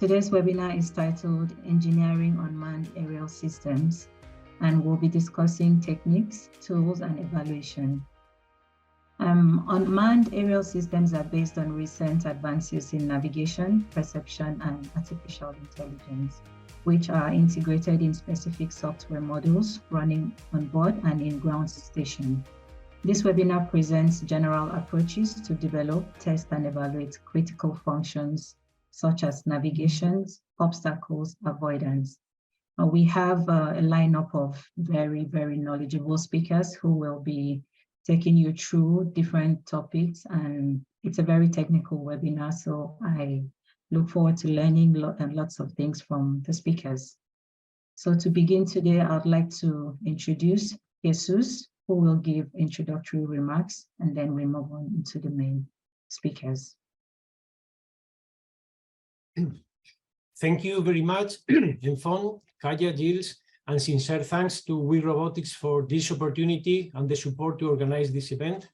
Today's webinar is titled Engineering Unmanned Aerial Systems, and we'll be discussing techniques, tools, and evaluation. Unmanned aerial systems are based on recent advances in navigation, perception, and artificial intelligence, which are integrated in specific software modules running on board and in ground station. This webinar presents general approaches to develop, test, and evaluate critical functions such as navigation, obstacles, avoidance. We have a lineup of very, very knowledgeable speakers who will be taking you through different topics, and it's a very technical webinar, so I look forward to learning lots of things from the speakers. So to begin today, I'd like to introduce Jesus, who will give introductory remarks, and then we move on into the main speakers. Thank you very much, Enfon, Kaya, Gilles, and sincere thanks to We Robotics for this opportunity and the support to organize this event.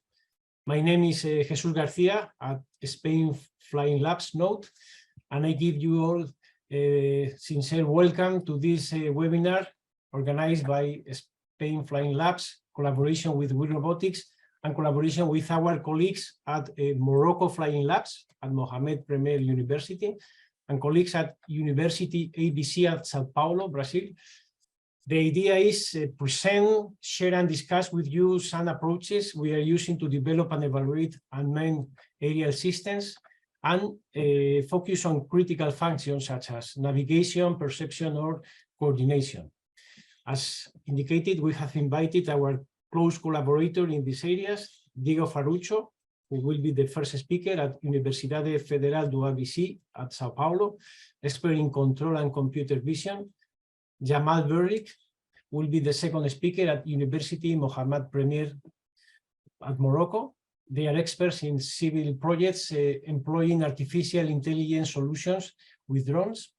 My name is Jesus Garcia at Spain Flying Labs Node, and I give you all a sincere welcome to this webinar organized by Spain Flying Labs, collaboration with We Robotics, and collaboration with our colleagues at Morocco Flying Labs at Mohamed Premier University, and colleagues at University ABC at Sao Paulo, Brazil. The idea is present, share, and discuss with you some approaches we are using to develop and evaluate unmanned aerial systems, and focus on critical functions such as navigation, perception, or coordination. As indicated, we have invited our close collaborator in these areas, Diego Ferruccio, who will be the first speaker at Universidade Federal do ABC at Sao Paulo, expert in control and computer vision. Jamal Berlik will be the second speaker at University Mohamed Premier at Morocco. They are experts in civil projects employing artificial intelligence solutions with drones.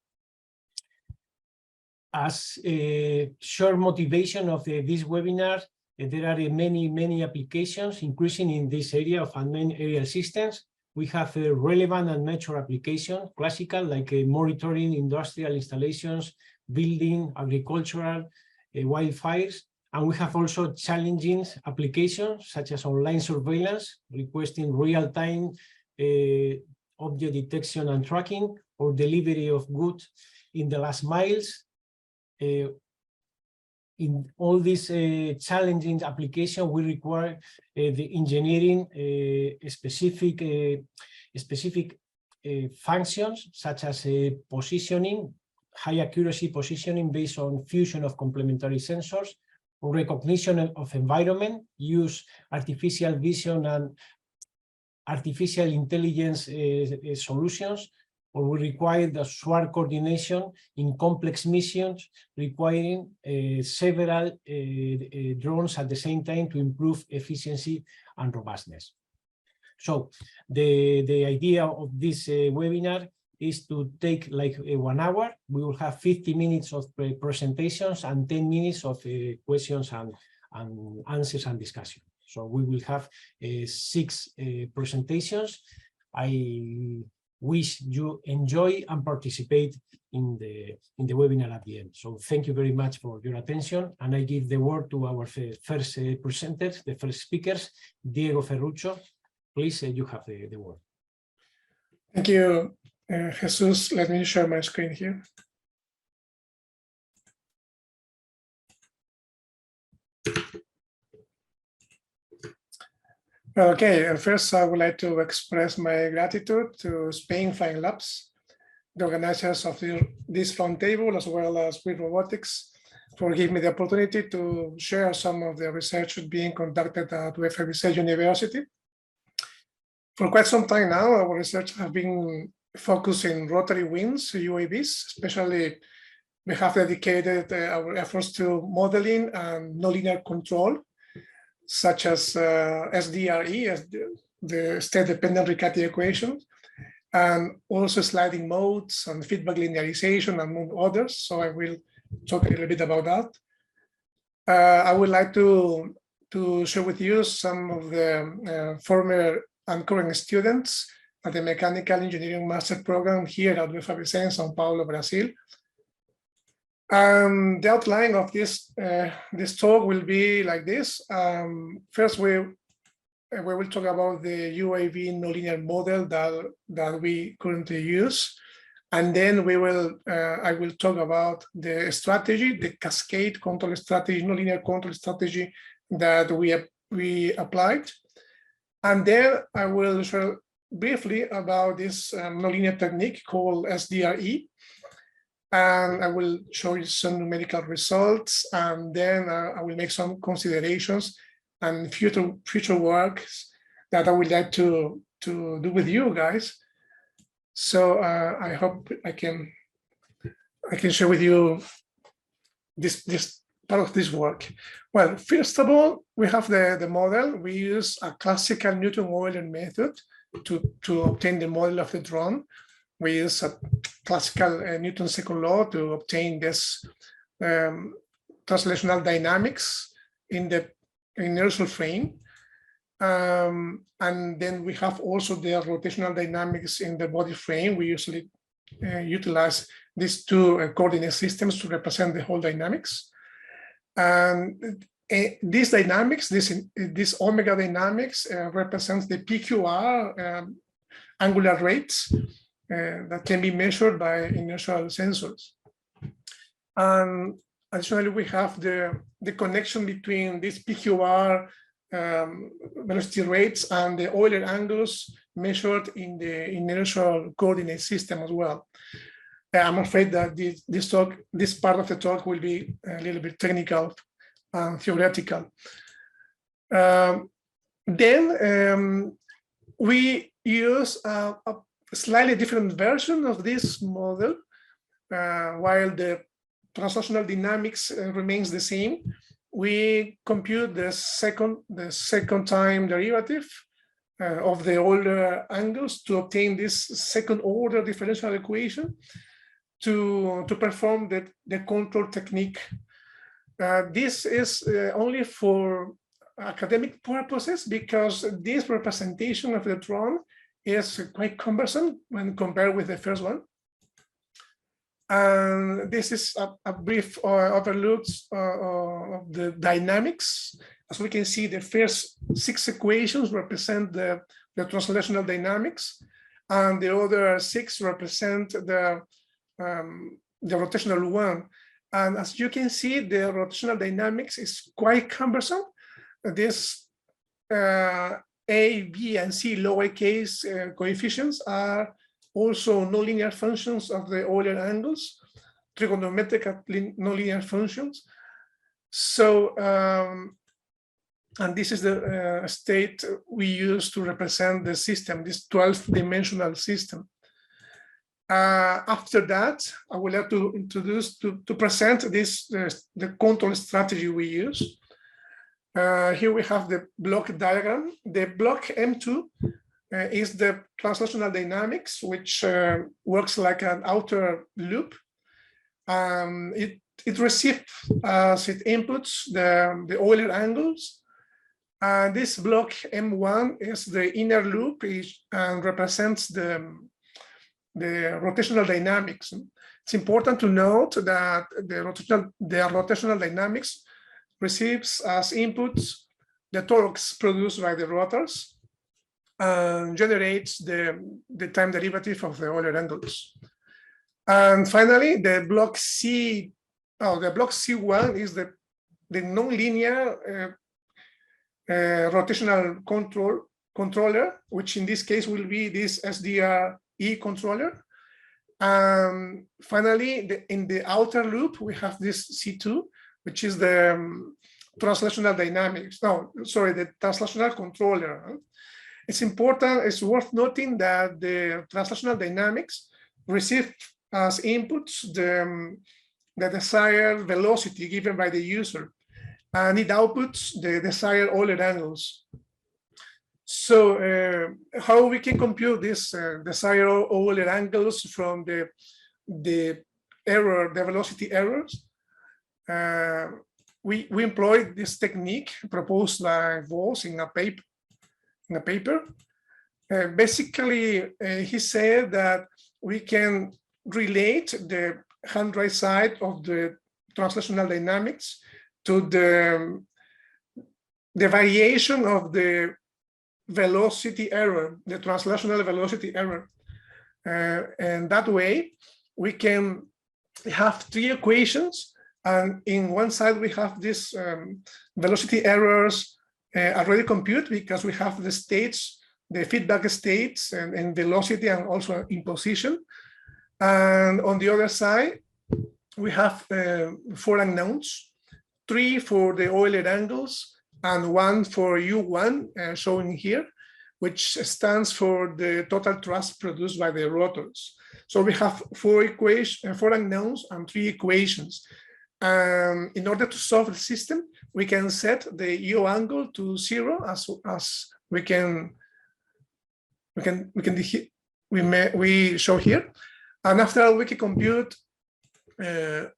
As a short motivation of this webinar, there are many applications increasing in this area of unmanned aerial systems. We have a relevant and mature application, classical, like monitoring industrial installations, building, agricultural, wildfires. And we have also challenging applications such as online surveillance, requesting real-time object detection and tracking, or delivery of goods in the last miles. In all these challenging applications, we require the engineering specific functions such as positioning, high accuracy positioning based on fusion of complementary sensors, recognition of environment, use artificial vision and artificial intelligence solutions, or we require the SWAR coordination in complex missions requiring several drones at the same time to improve efficiency and robustness. So the idea of this webinar is to take like 1 hour. We will have 50 minutes of presentations and 10 minutes of questions and answers and discussion. So we will have 6 presentations. I wish you enjoy and participate in the webinar at the end. So thank you very much for your attention, and I give the word to our first presenters, the first speakers, Diego Ferruccio. Please, you have the word. Thank you, Jesus. Let me share my screen here. Okay, first I would like to express my gratitude to Spain Flying Labs, the organizers of this roundtable, as well as We Robotics, for giving me the opportunity to share some of the research being conducted at UFRBC University. For quite some time now, our research has been focused in rotary wings, UAVs, especially we have dedicated our efforts to modeling and nonlinear control, such as SDRE, as the state-dependent Riccati equation, and also sliding modes and feedback linearization, among others. So I will talk a little bit about that. I would like to share with you some of the former and current students at the Mechanical Engineering Master Program here at UFABC in São Paulo, Brazil. The outline of this talk will be like this. First, we will talk about the UAV nonlinear model that we currently use. And then I will talk about the strategy, the cascade control strategy, nonlinear control strategy that we applied. And then I will share briefly about this nonlinear technique called SDRE. And I will show you some numerical results, and then I will make some considerations and future works that I would like to do with you guys. So I hope I can share with you this part of this work. Well, first of all, we have the model. We use a classical Newton-Euler method to obtain the model of the drone. We use a classical Newton's second law to obtain this translational dynamics in the inertial frame. And then we have also the rotational dynamics in the body frame. We usually utilize these two coordinate systems to represent the whole dynamics. And these dynamics, this omega dynamics represents the PQR angular rates that can be measured by inertial sensors. And additionally, we have the connection between this PQR velocity rates and the Euler angles measured in the inertial coordinate system as well. I'm afraid that this part of the talk will be a little bit technical and theoretical. Then we use a slightly different version of this model, while the translational dynamics remains the same. We compute the second time derivative of the Euler angles to obtain this second order differential equation to perform the control technique. This is only for academic purposes, because this representation of the drone is quite cumbersome when compared with the first one. And this is a brief overlook of the dynamics. As we can see, the first 6 equations represent the translational dynamics, and the other 6 represent the rotational one. And as you can see, the rotational dynamics is quite cumbersome. This A, B, and C lowercase coefficients are also nonlinear functions of the Euler angles, trigonometric nonlinear functions. So, and this is the state we use to represent the system, this 12-dimensional system. After that, I would like to introduce, to present this, the control strategy we use. Here we have the block diagram. The block M2 is the translational dynamics, which works like an outer loop. It receives as it inputs the Euler angles. This block M1 is the inner loop and represents the rotational dynamics. It's important to note that the rotational dynamics receives as inputs the torques produced by the rotors and generates the time derivative of the Euler angles. And finally, the block C, the block C1 is the nonlinear rotational controller, which in this case will be this SDRE controller. Finally, in the outer loop, we have this C2, which is the translational dynamics. No, sorry, the translational controller. It's important, it's worth noting that the translational dynamics receive as inputs the desired velocity given by the user, and it outputs the desired Euler angles. So how we can compute this desired Euler angles from the velocity errors? We employed this technique proposed by Vos in a paper. Basically, he said that we can relate the hand-right side of the translational dynamics to the variation of the velocity error, the translational velocity error. And that way, we can have three equations, and in one side we have these velocity errors already computed because we have the states, the feedback states and velocity and also in position. And on the other side, we have 4 unknowns, 3 for the Euler angles and 1 for U1 showing here, which stands for the total thrust produced by the rotors. So we have 4 unknowns and 3 equations. In order to solve the system, we can set the U angle to 0 as we show here. And after we can compute the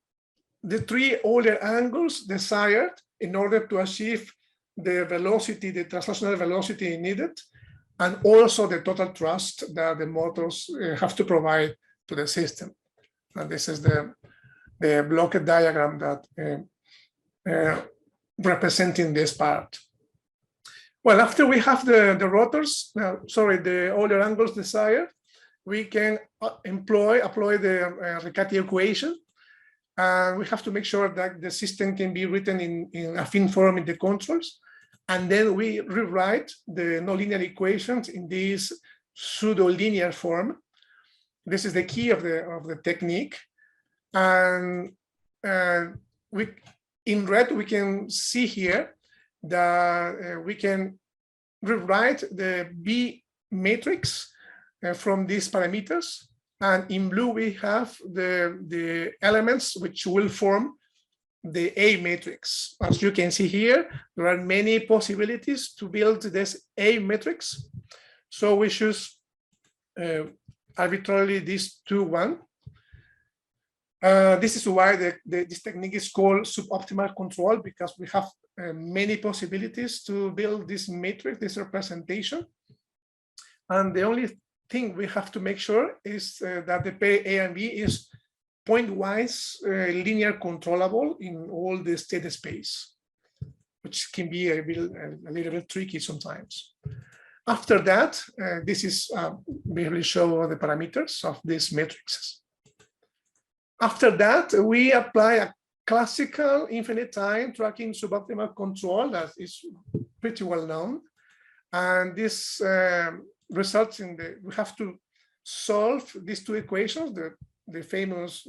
3 Euler angles desired in order to achieve the velocity, the translational velocity needed, and also the total thrust that the motors have to provide to the system. And this is the blocked diagram that representing this part. Well, after we have the rotors, the Euler angles desired, we can apply the Riccati equation. And we have to make sure that the system can be written in affine form in the controls. And then we rewrite the nonlinear equations in this pseudo-linear form. This is the key of the technique. And in red, we can see here that we can rewrite the B matrix from these parameters. And in blue, we have the elements which will form the A matrix. As you can see here, there are many possibilities to build this A matrix. So we choose arbitrarily these 2, 1. This is why this technique is called suboptimal control, because we have many possibilities to build this matrix, this representation. And the only thing we have to make sure is that the pair A and B is pointwise linear controllable in all the state space, which can be a little bit tricky sometimes. After that, this is merely show the parameters of these matrices. After that, we apply a classical infinite time tracking suboptimal control that is pretty well known. And this results in we have to solve these 2 equations, the famous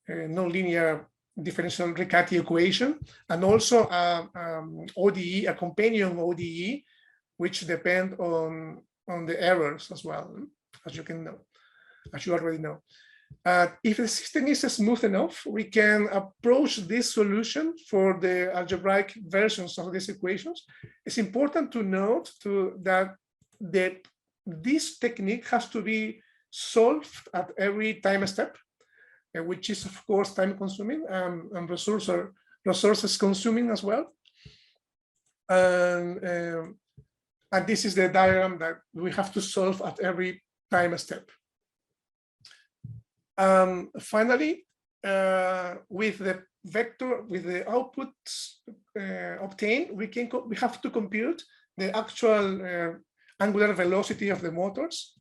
nonlinear differential Riccati equation, and also ODE, a companion ODE, which depend on the errors as well, as you already know. If the system is smooth enough, we can approach this solution for the algebraic versions of these equations. It's important to note that this technique has to be solved at every time step, which is of course time consuming and resources consuming as well. And this is the diagram that we have to solve at every time step. Finally, with the vector, with the outputs obtained, we have to compute the actual angular velocity of the motors.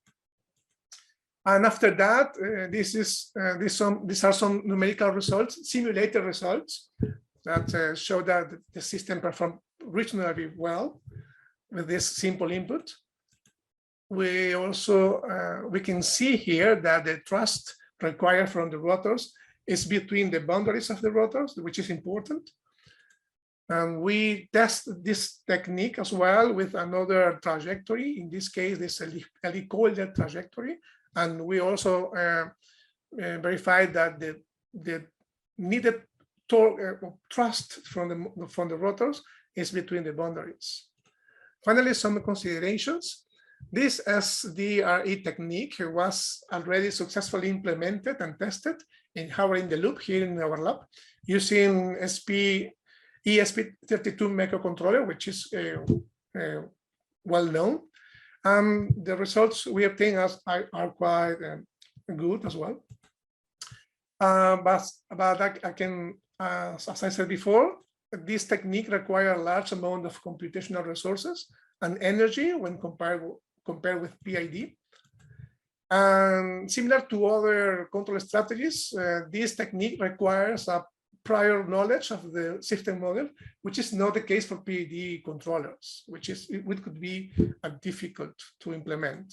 And after that, these are some numerical results, simulated results that show that the system performed reasonably well with this simple input. We also we can see here that the thrust required from the rotors is between the boundaries of the rotors, which is important. And we test this technique as well with another trajectory. In this case, this helicoidal trajectory. And we also verified that the needed thrust from the rotors is between the boundaries. Finally, some considerations. This SDRE technique was already successfully implemented and tested in Howard-in-the-Loop here in our lab using ESP32 microcontroller, which is well known. The results we obtain are quite good as well. But I can, as I said before, this technique requires a large amount of computational resources and energy when compared with PID. And similar to other control strategies, this technique requires a prior knowledge of the system model, which is not the case for PID controllers, which could be difficult to implement.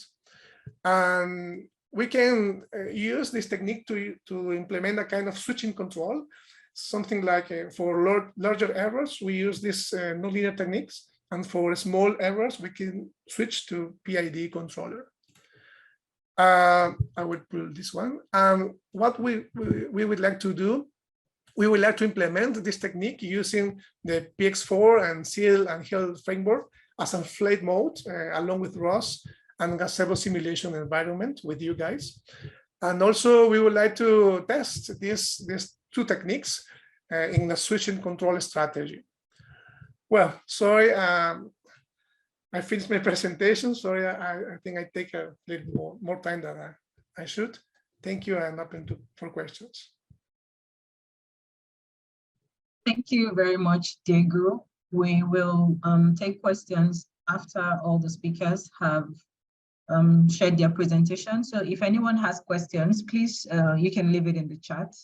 And we can use this technique to implement a kind of switching control, something like for larger errors, we use these nonlinear techniques, and for small errors, we can switch to PID controller. I would pull this one. What we would like to do, we would like to implement this technique using the PX4 and SEAL and HEL framework as a flight mode, along with ROS and gazebo simulation environment with you guys. And also we would like to test these two techniques in the switching control strategy. Well, sorry, I finished my presentation. Sorry, I think I take a little more time than I should. Thank you, and open for questions. Thank you very much, Diego. We will take questions after all the speakers have shared their presentation. So if anyone has questions, please, you can leave it in the chat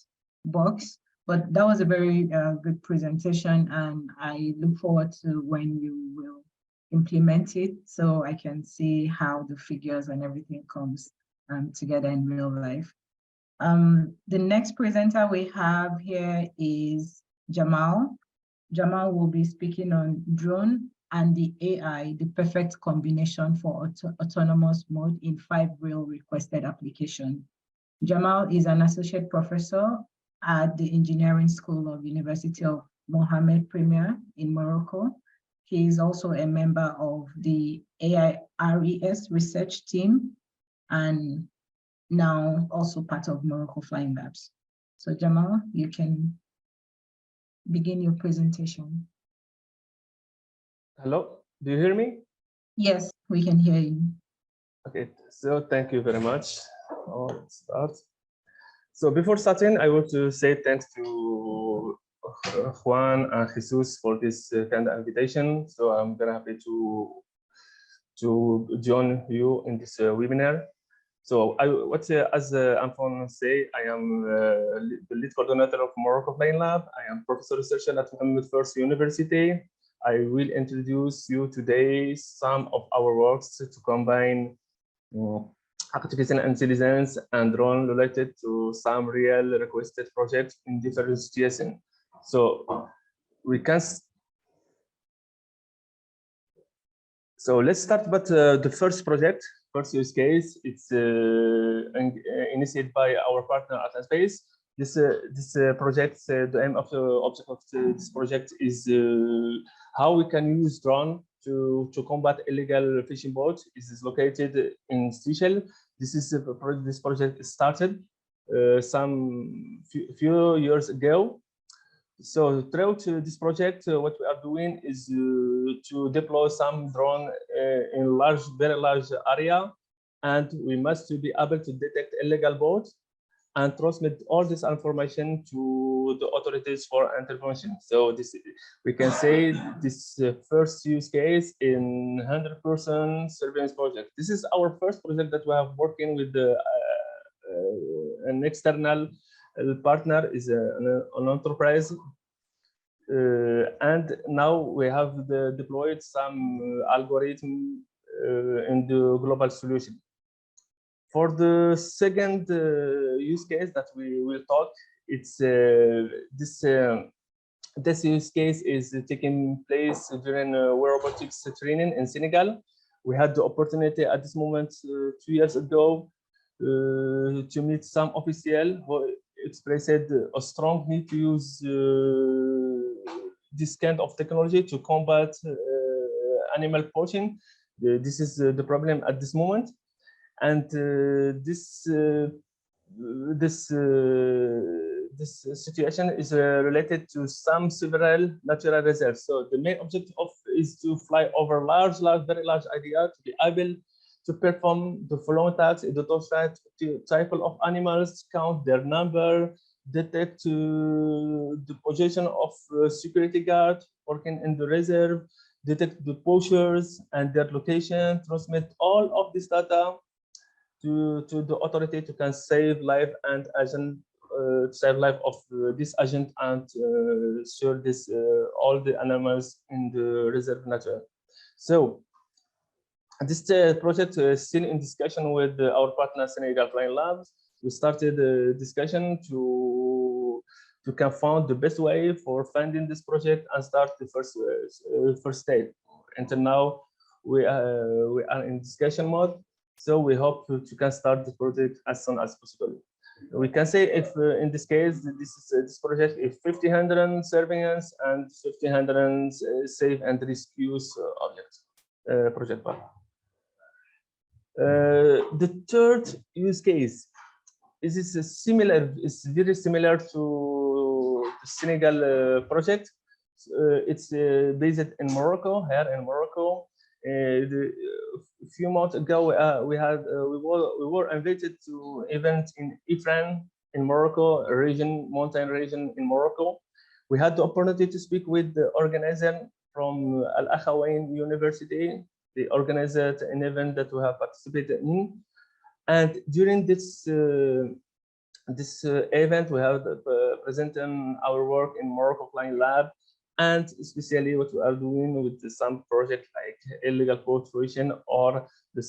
box. But that was a very good presentation, and I look forward to when you will implement it so I can see how the figures and everything comes together in real life. The next presenter we have here is Jamal. Jamal will be speaking on drone and the AI, the perfect combination for autonomous mode in 5 real requested applications. Jamal is an associate professor at the Engineering School of University of Mohammed Premier in Morocco. He is also a member of the AIRES research team and now also part of Morocco Flying Labs. So Jamal, you can begin your presentation. Hello, do you hear me? Yes, we can hear you. Okay, so thank you very much. Let's start. So before starting, I want to say thanks to Juan and Jesus for this kind of invitation. So I'm very happy to join you in this webinar. So as Anfon say, I am the lead coordinator of Morocco Flying Lab. I am professor researcher at Mohammed First University. I will introduce you today some of our works to combine artificial intelligence and drone related to some real requested projects in different situations. So we can. So let's start with the first project. First use case, it's initiated by our partner Atlaspace. This project, the aim of the object of this project is how we can use drone to combat illegal fishing boats. It is located in Seychelles. This project started some few years ago. So throughout this project, what we are doing is to deploy some drone in very large area, and we must be able to detect illegal boats and transmit all this information to the authorities for intervention. So we can say this first use case in 100% surveillance project. This is our first project that we have working with an external partner is an enterprise, and now we have deployed some algorithm in the global solution. For the second use case that we will talk, it's this use case is taking place during robotics training in Senegal. We had the opportunity at this moment 2 years ago to meet some official who expressed a strong need to use this kind of technology to combat animal poaching. This is the problem at this moment, and this situation is related to some several natural reserves. So the main objective is to fly over very large area to be able to perform the following tasks: identify the type of animals, count their number, detect the position of security guard working in the reserve, detect the poachers and their location, transmit all of this data to the authority to can save life and agent, save life of this agent and share this all the animals in the reserve nature. So this project is still in discussion with our partner Senegal Flying Labs. We started a discussion to can find the best way for funding this project and start the first stage. Until now, we are in discussion mode. So we hope to can start the project as soon as possible. We can say if in this case, this project is 1,500 surveillance and 1,500 save and rescues objects project part. The third use case is similar. It's very similar to the Senegal project. It's based in Morocco. Here in Morocco, a few months ago, we were invited to event in Ifrane in Morocco, a region, mountain region in Morocco. We had the opportunity to speak with the organizer from Al Akhawain University. They organized an event that we have participated in, and during this event, we have presenting our work in Morocco Flying Lab, and especially what we are doing with some project like illegal poaching or the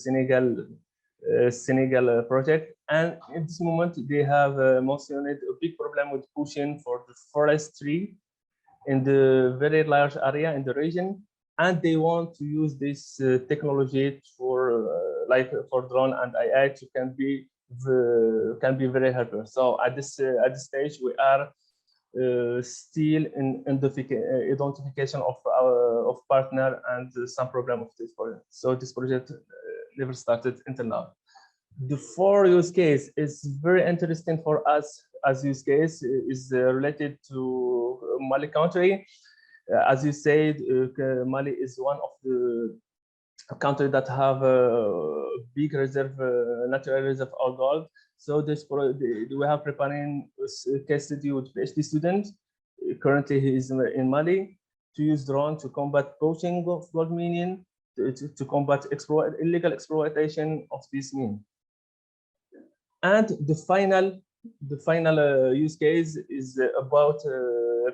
Senegal project. And at this moment, they have mentioned a big problem with poaching for the forestry in the very large area in the region, and they want to use this technology for like for drone and AI to can be very helpful. So at this stage, we are still in identification of our partner and some program of this project. So this project never started until now. The fourth use case is very interesting for us as use case is related to Mali country. As you said, Mali is one of the countries that have a big reserve, natural reserve of gold. So this we have preparing a case study with PhD student. Currently, he is in Mali to use drone to combat poaching of gold mining, to combat illegal exploitation of this mine. And the final use case is about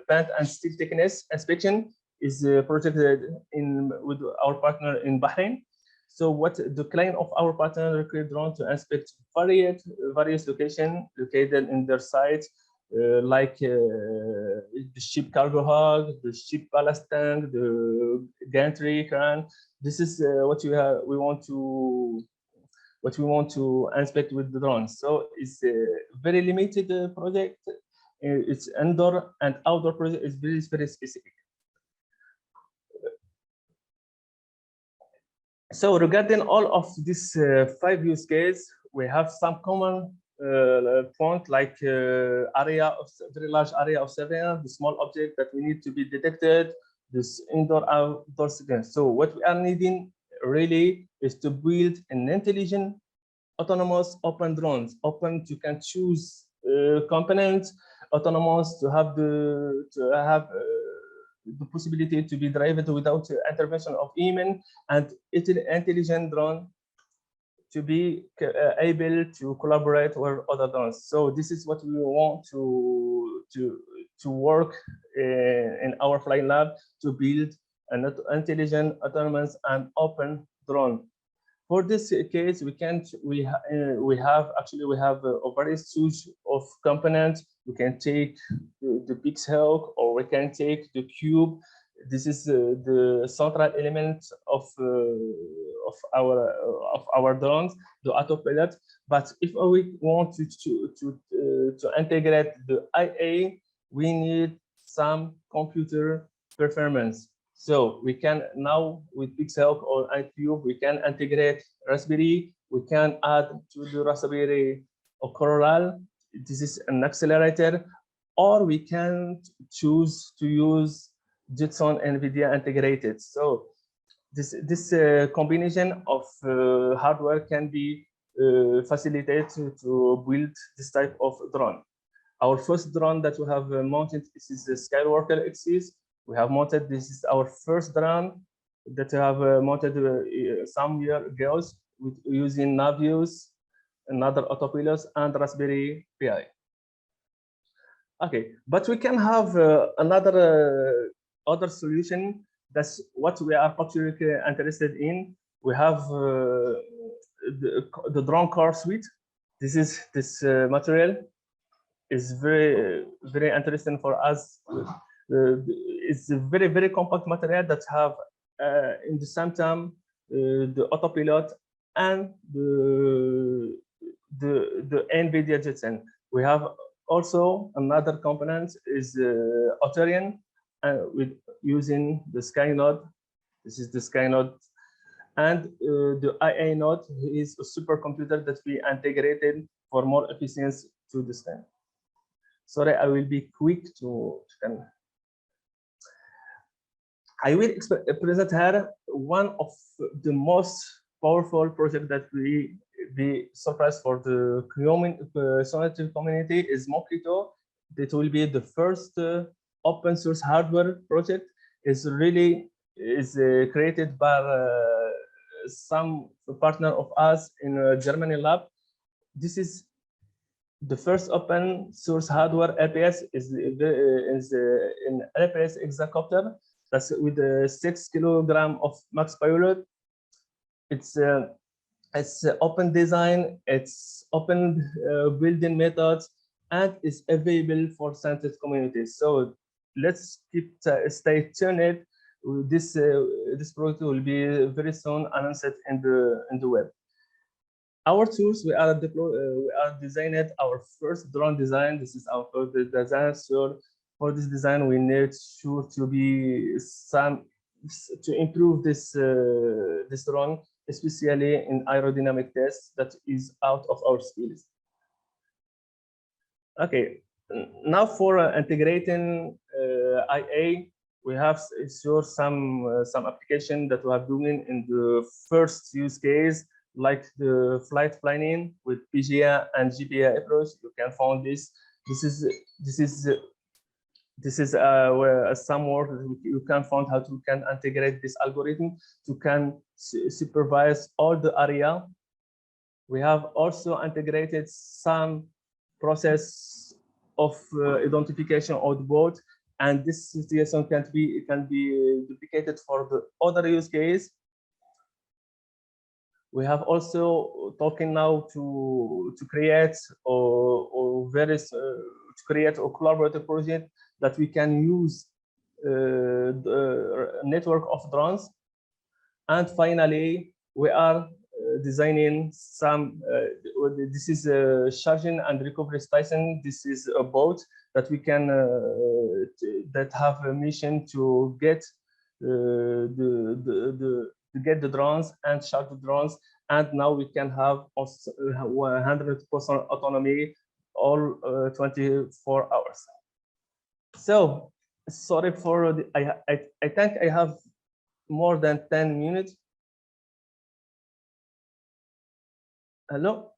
plant and steel thickness inspection. Is projected with our partner in Bahrain. So what the client of our partner required drone to inspect various locations located in their sites, like the ship cargo hog, the ship ballast tank, the gantry crane. This is what we want to inspect with the drones. So it's a very limited project. It's indoor and outdoor project is very specific. So regarding all of these 5 use cases, we have some common point like area of very large area of surveillance, the small object that we need to be detected, this indoor outdoor surveillance. So what we are needing really is to build an intelligent, autonomous, open drones, open to can choose components, autonomous to have the possibility to be driven without intervention of human, and intelligent drone to be able to collaborate with other drones. So this is what we want to work in our flying lab to build an intelligent, autonomous, and open drone. For this case, we have a various suite of components. We can take the pixel, or we can take the cube. This is the central element of our drones, the autopilot. But if we want to integrate the IA, we need some computer performance. So we can now with Pixel or iCube, we can integrate Raspberry. We can add to the Raspberry or Coral. This is an accelerator, or we can choose to use Jetson NVIDIA integrated. So This combination of hardware can be facilitated to build this type of drone. Our first drone that we have mounted, this is the Skywalker XCs. We have mounted, this is our first drone that we have mounted some years ago with using Navios, another autopilot, and Raspberry Pi. Okay, but we can have another other solution. That's what we are particularly interested in. We have the drone car suite. This material is very interesting for us. It's a very compact material that have in the same time the autopilot and the NVIDIA Jetson. We have also another component is Authorian with using the Sky node. This is the Sky node, and the IA node is a supercomputer that we integrated for more efficiency to the Sky. Sorry, I will be quick to I will present here one of the most powerful projects that we be surprised for the scientific community is Mockito. That will be the first open source hardware project. Is created by some partner of us in a Germany lab. This is the first open source hardware LPS is in LPS hexacopter. That's with 6 kilograms of max payload. It's open design, it's open building methods, and it's available for scientific communities. So let's stay tuned. This project will be very soon announced in the web. Our tools, we are designed our first drone design. This is our first design. So for this design, we need sure to be to improve this this drone, especially in aerodynamic tests that is out of our skills. Okay, now for integrating IA, we have sure some application that we are doing in the first use case, like the flight planning with PGA and GPA approach. You can find this. This is some work you can find how to can integrate this algorithm to can supervise all the area. We have also integrated some process of identification of the board, and this situation can be duplicated for the other use case. We have also talking now to create to create a collaborative project that we can use the network of drones. And finally, we are designing some. This is a charging and recovery station. This is a boat that we can that have a mission to get get the drones and charge the drones, and now we can have 100% autonomy all 24 hours. So sorry for the, I think I have more than 10 minutes. Hello?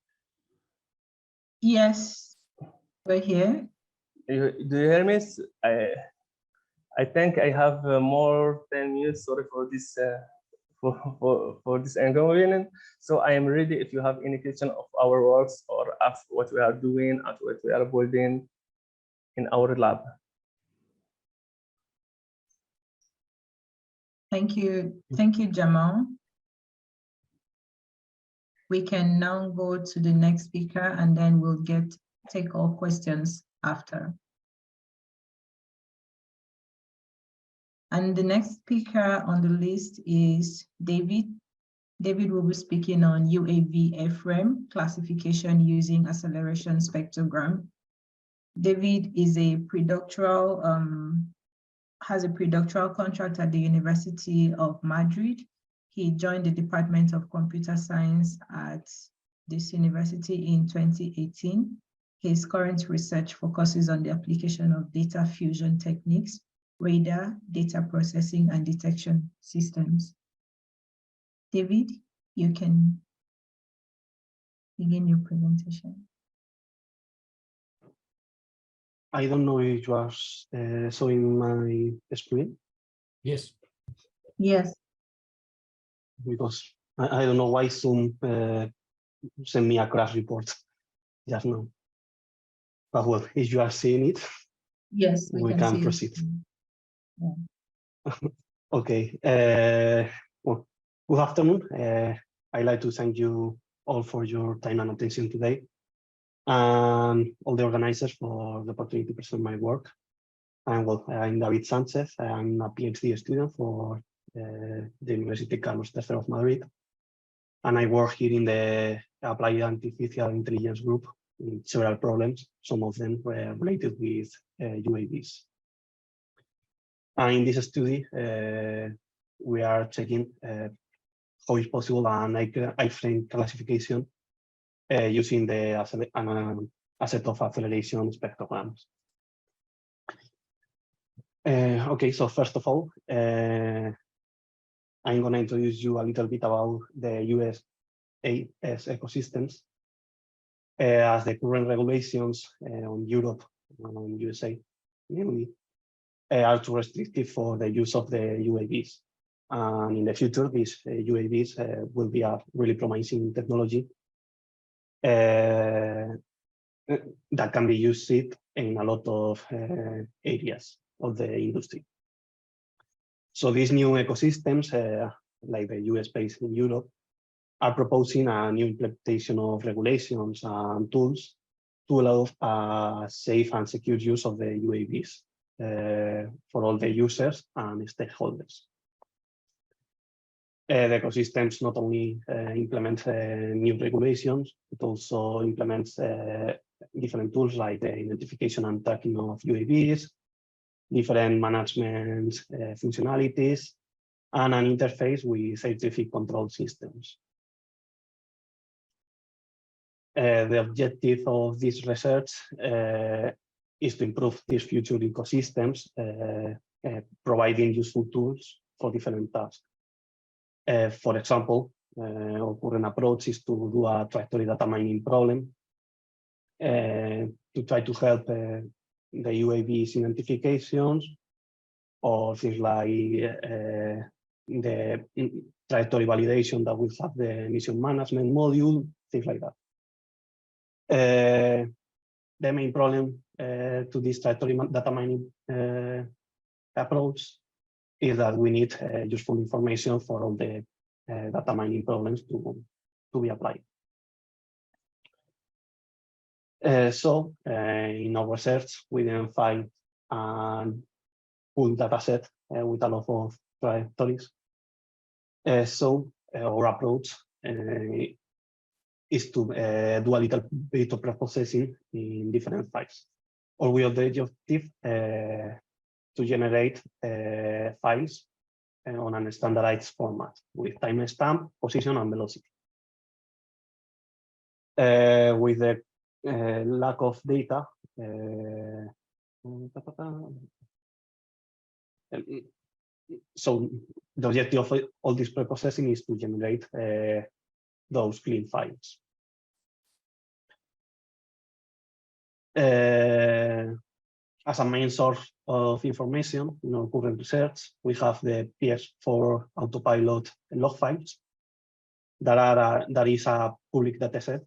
Yes, we're here. Do you hear me? I think I have more 10 minutes. Sorry for this for this inconvenience. So I am ready if you have any question of our works or of what we are doing and what we are building in our lab. Thank you, Jamal. We can now go to the next speaker, and then we'll take all questions after. And the next speaker on the list is David. David will be speaking on UAV airframe classification using acceleration spectrogram. David is a predoctoral, has a predoctoral contract at the University of Madrid. He joined the Department of Computer Science at this university in 2018. His current research focuses on the application of data fusion techniques, radar, data processing, and detection systems. David, you can begin your presentation. I don't know if you are showing my screen. Yes. Yes. Because I don't know why Zoom sent me a crash report just now. But well, if you are seeing it, Yes, we can proceed. Yeah. Okay. Well, good afternoon. I'd like to thank you all for your time and attention today, and all the organizers for the opportunity to present my work. And well, I'm David Sanchez. I'm a PhD student for the University Carlos III of Madrid. And I work here in the Applied Artificial Intelligence group in several problems, some of them were related with UAVs. And in this study, we are checking how is possible an iframe classification using a set of acceleration spectrograms. Okay, so first of all, I'm going to introduce you a little bit about the UAS ecosystems, as the current regulations on Europe and on USA mainly are too restrictive for the use of the UAVs. And in the future, these UAVs will be a really promising technology that can be used in a lot of areas of the industry. So these new ecosystems, like the US based in Europe, are proposing a new implementation of regulations and tools to allow a safe and secure use of the UAVs for all the users and stakeholders. The ecosystems not only implement new regulations, it also implements different tools like the identification and tracking of UAVs, different management functionalities, and an interface with air traffic control systems. The objective of this research is to improve these future ecosystems, providing useful tools for different tasks. For example, our current approach is to do a trajectory data mining problem to try to help the UAVs identifications, or things like the trajectory validation that will have the mission management module, things like that. The main problem to this trajectory data mining approach is that we need useful information for all the data mining problems to be applied. So in our research, we then find a full data set with a lot of trajectories. So our approach is to do a little bit of pre-processing in different files. Or we have the objective to generate files on a standardized format with timestamp, position, and velocity. With the lack of data, so the objective of all this pre-processing is to generate those clean files. As a main source of information in our current research, we have the PS4 autopilot log files that is a public dataset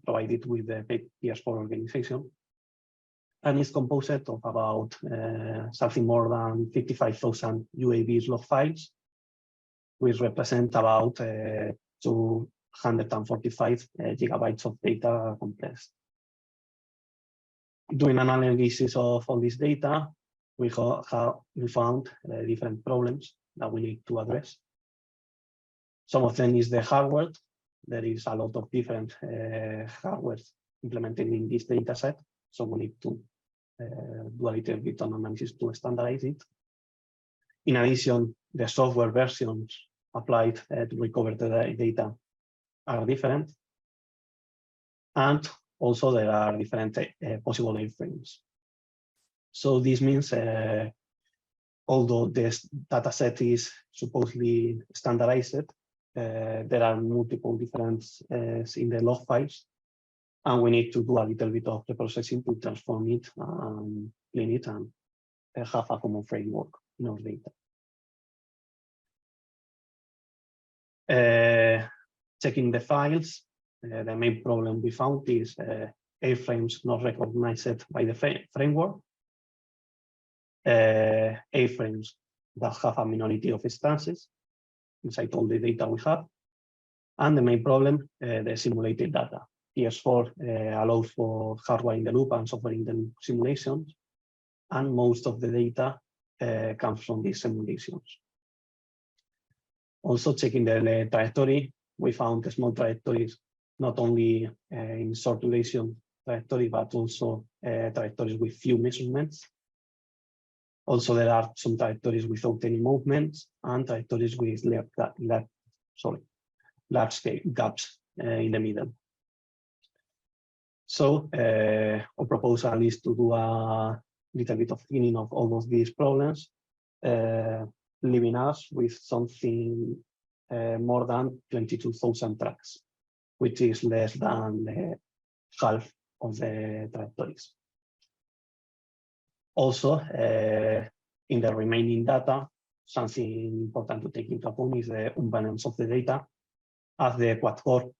provided with the PS4 organization, and is composed of about something more than 55,000 UAVs log files, which represent about 245 gigabytes of data compressed. Doing an analysis of all this data, we found different problems that we need to address. Some of them is the hardware. There is a lot of different hardware implemented in this data set, so we need to do a little bit of analysis to standardize it. In addition, the software versions applied to recover the data are different. And also there are different possible iframes. So this means, although this data set is supposedly standardized, there are multiple differences in the log files, and we need to do a little bit of reprocessing to transform it, clean it, and have a common framework in our data. Checking the files, the main problem we found is A-frames not recognized by the framework. A-frames that have a minority of instances inside all the data we have. And the main problem, the simulated data. PS4 allows for hardware in the loop and software in the simulations, and most of the data comes from these simulations. Also checking the trajectory, we found small trajectories, not only in short duration trajectory, but also trajectories with few measurements. Also, there are some trajectories without any movements and trajectories with large scale gaps in the middle. So our proposal is to do a little bit of cleaning of all of these problems, leaving us with something more than 22,000 tracks, which is less than half of the trajectories. Also, in the remaining data, something important to take into account is the unbalance of the data, as the quad-core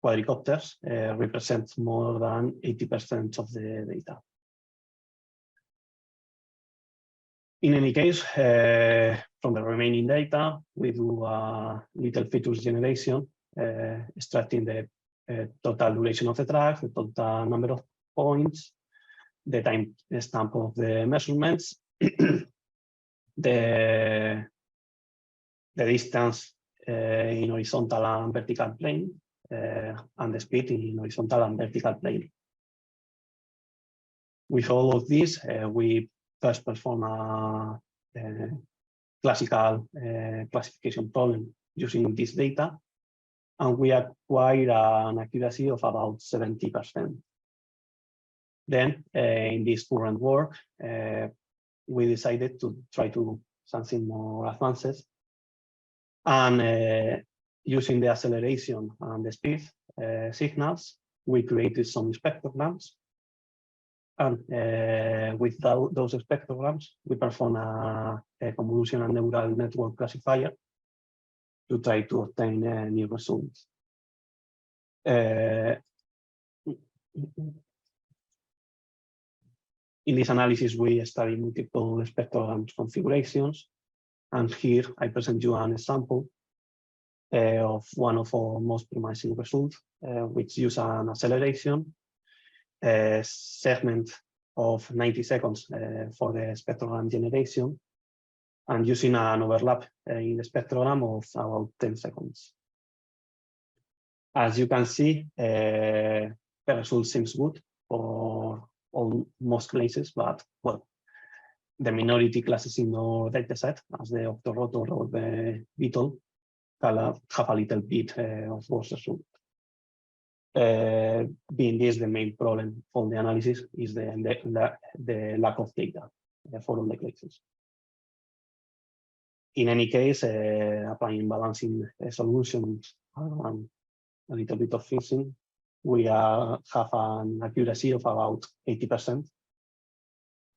quadricopters represent more than 80% of the data. In any case, from the remaining data, we do a little features generation, extracting the total duration of the track, the total number of points, the time stamp of the measurements, the distance in horizontal and vertical plane, and the speed in horizontal and vertical plane. With all of this, we first perform a classical classification problem using this data, and we acquire an accuracy of about 70%. Then, in this current work, we decided to try to do something more advanced, and using the acceleration and the speed signals, we created some spectrograms. And with those spectrograms, we perform a convolutional neural network classifier to try to obtain new results. In this analysis, we study multiple spectrogram configurations, and here I present you an example of one of our most promising results, which use an acceleration segment of 90 seconds for the spectrogram generation, and using an overlap in the spectrogram of about 10 seconds. As you can see, the result seems good for most places, but well, the minority classes in our dataset, as the octorotor or the beetle, have a little bit of worse result. Being this the main problem for the analysis is the lack of data for all the cases. In any case, applying balancing solutions and a little bit of fixing, we have an accuracy of about 80%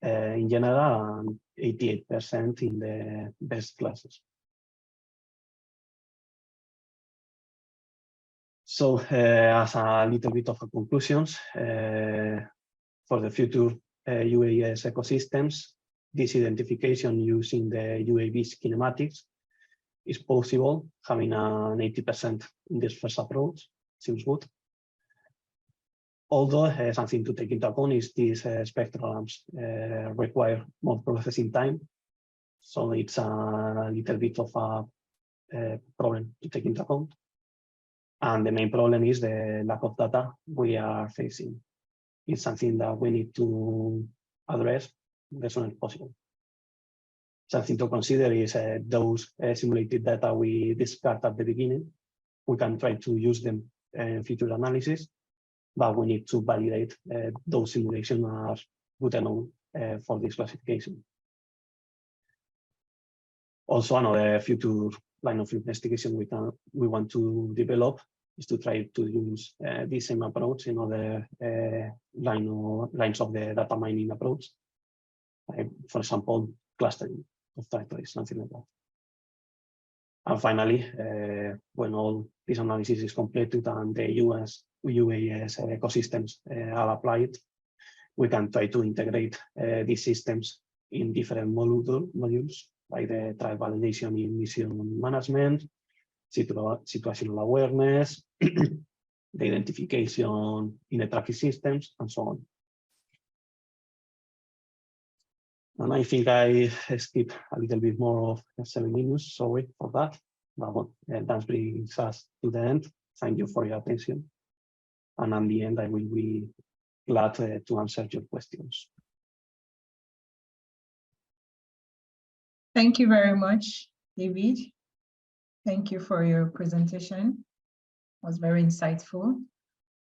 in general and 88% in the best classes. So as a little bit of conclusions, for the future UAS ecosystems, this identification using the UAV's kinematics is possible, having an 80% in this first approach, seems good. Although something to take into account is these spectrograms require more processing time, so it's a little bit of a problem to take into account. And the main problem is the lack of data we are facing. It's something that we need to address as soon as possible. Something to consider is those simulated data we discussed at the beginning. We can try to use them in future analysis, but we need to validate those simulations are good enough for this classification. Also, another future line of investigation we want to develop is to try to use the same approach in other lines of the data mining approach. For example, clustering of territories, something like that. And finally, when all this analysis is completed and the UAS ecosystems are applied, we can try to integrate these systems in different modules, like the trial validation in mission management, situational awareness, the identification in the tracking systems, and so on. And I think I skipped a little bit more of 7 minutes, sorry for that. But that brings us to the end. Thank you for your attention. And at the end, I will be glad to answer your questions. Thank you very much, David. Thank you for your presentation. It was very insightful.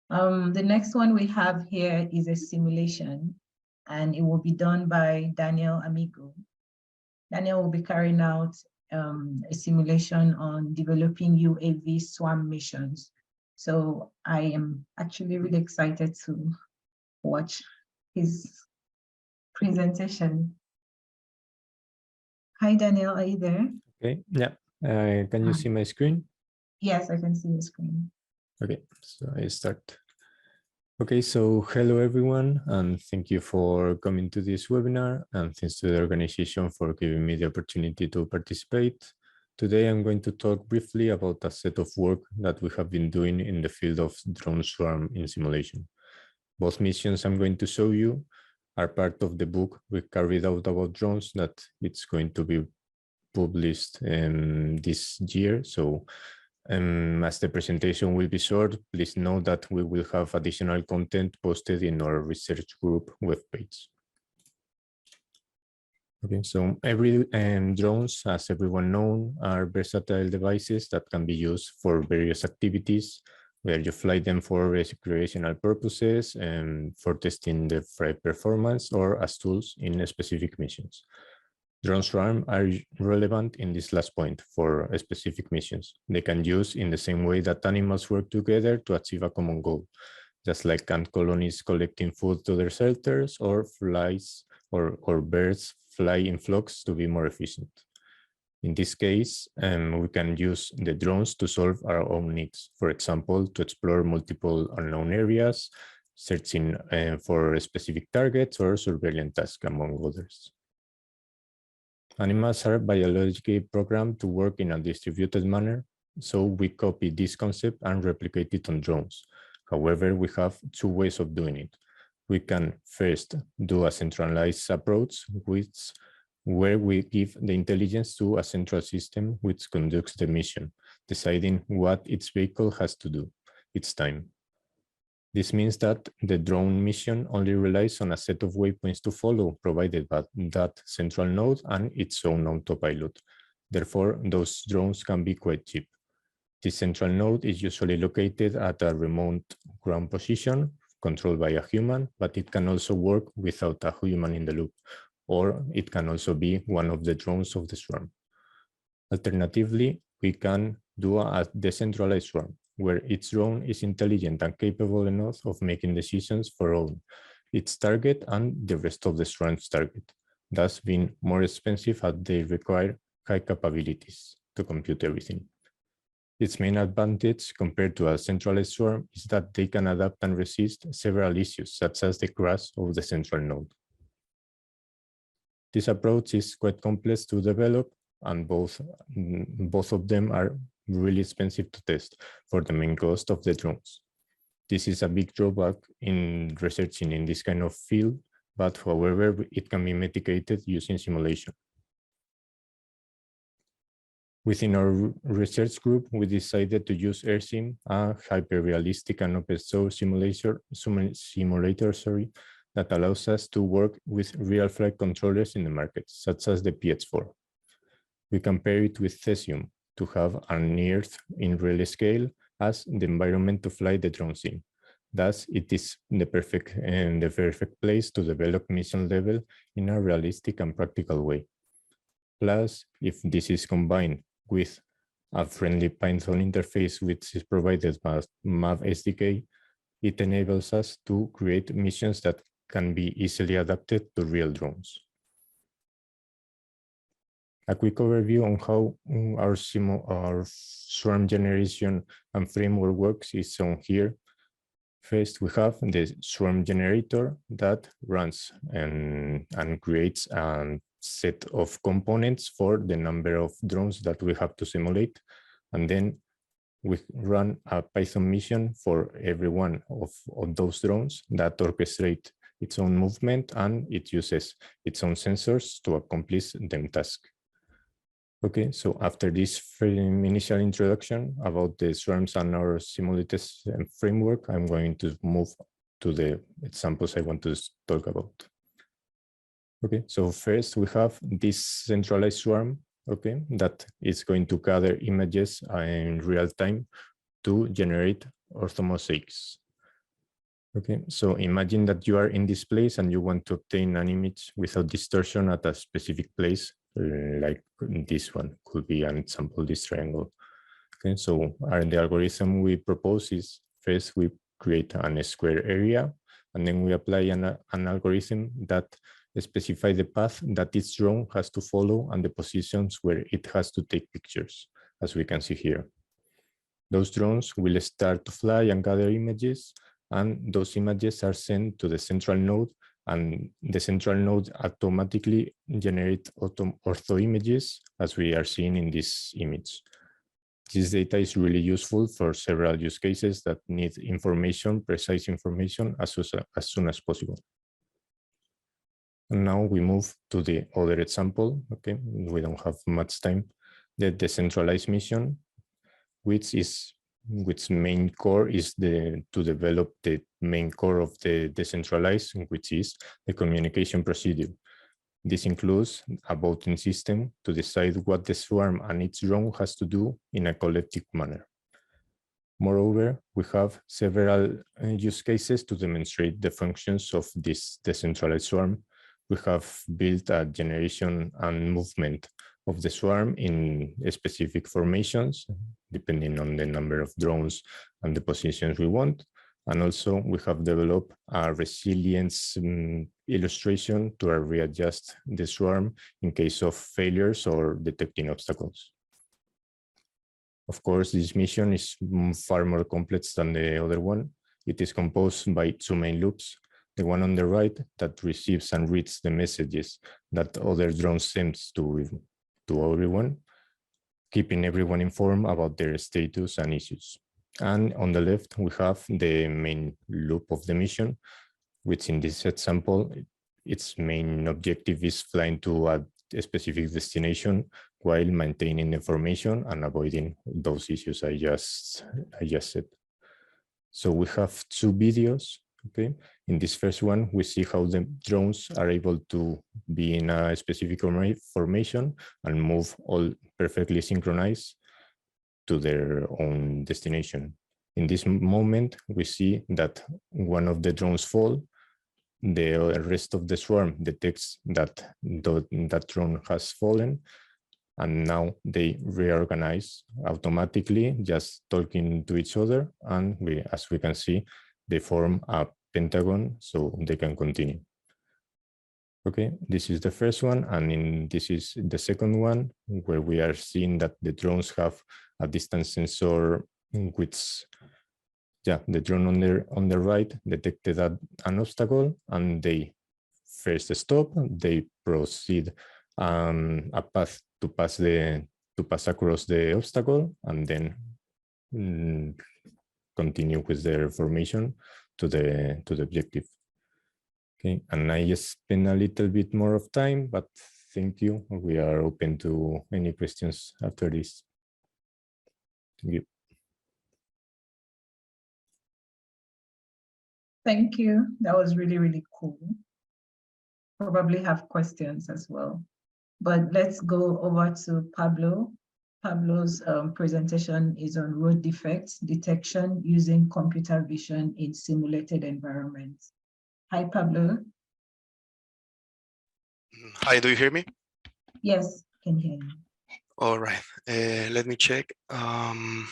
The next one we have here is a simulation, and it will be done by Daniel Amigo. Daniel will be carrying out a simulation on developing UAV swarm missions. So I am actually really excited to watch his presentation. Hi, Daniel, are you there? Okay, yeah. Can you see my screen? Yes, I can see the screen. Okay, so I start. Okay, so hello everyone, and thank you for coming to this webinar, and thanks to the organization for giving me the opportunity to participate. Today I'm going to talk briefly about a set of work that we have been doing in the field of drone swarm in simulation. Both missions I'm going to show you are part of the book we carried out about drones that it's going to be published this year. So as the presentation will be short, please know that we will have additional content posted in our research group webpage. Okay, so every drones, as everyone knows, are versatile devices that can be used for various activities, where you fly them for recreational purposes and for testing the flight performance or as tools in specific missions. Drone swarm are relevant in this last point for specific missions. They can use in the same way that animals work together to achieve a common goal, just like ant colonies collecting food to their shelters, or flies or birds fly in flocks to be more efficient. In this case, we can use the drones to solve our own needs. For example, to explore multiple unknown areas, searching for specific targets, or surveillance tasks, among others. Animals are biologically programmed to work in a distributed manner, so we copy this concept and replicate it on drones. However, we have 2 ways of doing it. We can first do a centralized approach, where we give the intelligence to a central system which conducts the mission, deciding what its vehicle has to do each time. This means that the drone mission only relies on a set of waypoints to follow, provided by that central node and its own autopilot. Therefore, those drones can be quite cheap. This central node is usually located at a remote ground position, controlled by a human, but it can also work without a human in the loop, or it can also be one of the drones of the swarm. Alternatively, we can do a decentralized swarm, where each drone is intelligent and capable enough of making decisions for its target and the rest of the swarm's target, thus being more expensive as they require high capabilities to compute everything. Its main advantage compared to a centralized swarm is that they can adapt and resist several issues, such as the crash of the central node. This approach is quite complex to develop, and both of them are really expensive to test for the main cost of the drones. This is a big drawback in researching in this kind of field, but however, it can be mitigated using simulation. Within our research group, we decided to use AirSim, a hyper-realistic and open-source simulator that allows us to work with real flight controllers in the market, such as the PX4. We compare it with Cesium to have an Earth in real scale as the environment to fly the drones in. Thus, it is the perfect place to develop mission level in a realistic and practical way. Plus, if this is combined with a friendly Python interface which is provided by Mav SDK, it enables us to create missions that can be easily adapted to real drones. A quick overview on how our swarm generation and framework works is shown here. First, we have the swarm generator that runs and creates a set of components for the number of drones that we have to simulate. And then we run a Python mission for every one of those drones that orchestrate its own movement, and it uses its own sensors to accomplish them task. Okay, so after this initial introduction about the swarms and our simulated framework, I'm going to move to the examples I want to talk about. Okay, so first we have this centralized swarm, okay, that is going to gather images in real time to generate orthomosaics. Okay, so imagine that you are in this place and you want to obtain an image without distortion at a specific place, like this one could be an example, this triangle. Okay, so the algorithm we propose is first we create a square area, and then we apply an algorithm that specify the path that each drone has to follow and the positions where it has to take pictures, as we can see here. Those drones will start to fly and gather images, and those images are sent to the central node, and the central node automatically generate ortho images, as we are seeing in this image. This data is really useful for several use cases that need information, precise information, as soon as possible. And now we move to the other example. Okay, we don't have much time. The decentralized mission, which main core is to develop the main core of the decentralized, which is the communication procedure. This includes a voting system to decide what the swarm and its drone has to do in a collective manner. Moreover, we have several use cases to demonstrate the functions of this decentralized swarm. We have built a generation and movement of the swarm in specific formations, depending on the number of drones and the positions we want. And also we have developed a resilience illustration to readjust the swarm in case of failures or detecting obstacles. Of course, this mission is far more complex than the other one. It is composed by two main loops. The one on the right that receives and reads the messages that other drones send to everyone, keeping everyone informed about their status and issues. And on the left, we have the main loop of the mission, which in this example, its main objective is flying to a specific destination while maintaining information and avoiding those issues I just said. So we have two videos. Okay, in this first one, we see how the drones are able to be in a specific formation and move all perfectly synchronized to their own destination. In this moment, we see that one of the drones fall, the rest of the swarm detects that that drone has fallen, and now they reorganize automatically, just talking to each other, and as we can see, they form a pentagon so they can continue. Okay, this is the first one, and this is the second one, where we are seeing that the drones have a distance sensor, which, the drone on the right detected an obstacle, and they first stop, they proceed a path to pass across the obstacle, and then continue with their formation to the objective. Okay, and I just spend a little bit more of time, but thank you. We are open to any questions after this. Thank you. Thank you. That was really, really cool. Probably have questions as well. But let's go over to Pablo. Pablo's presentation is on road defects detection using computer vision in simulated environments. Hi, Pablo. Hi, do you hear me? Yes, can hear you. All right, let me check. Can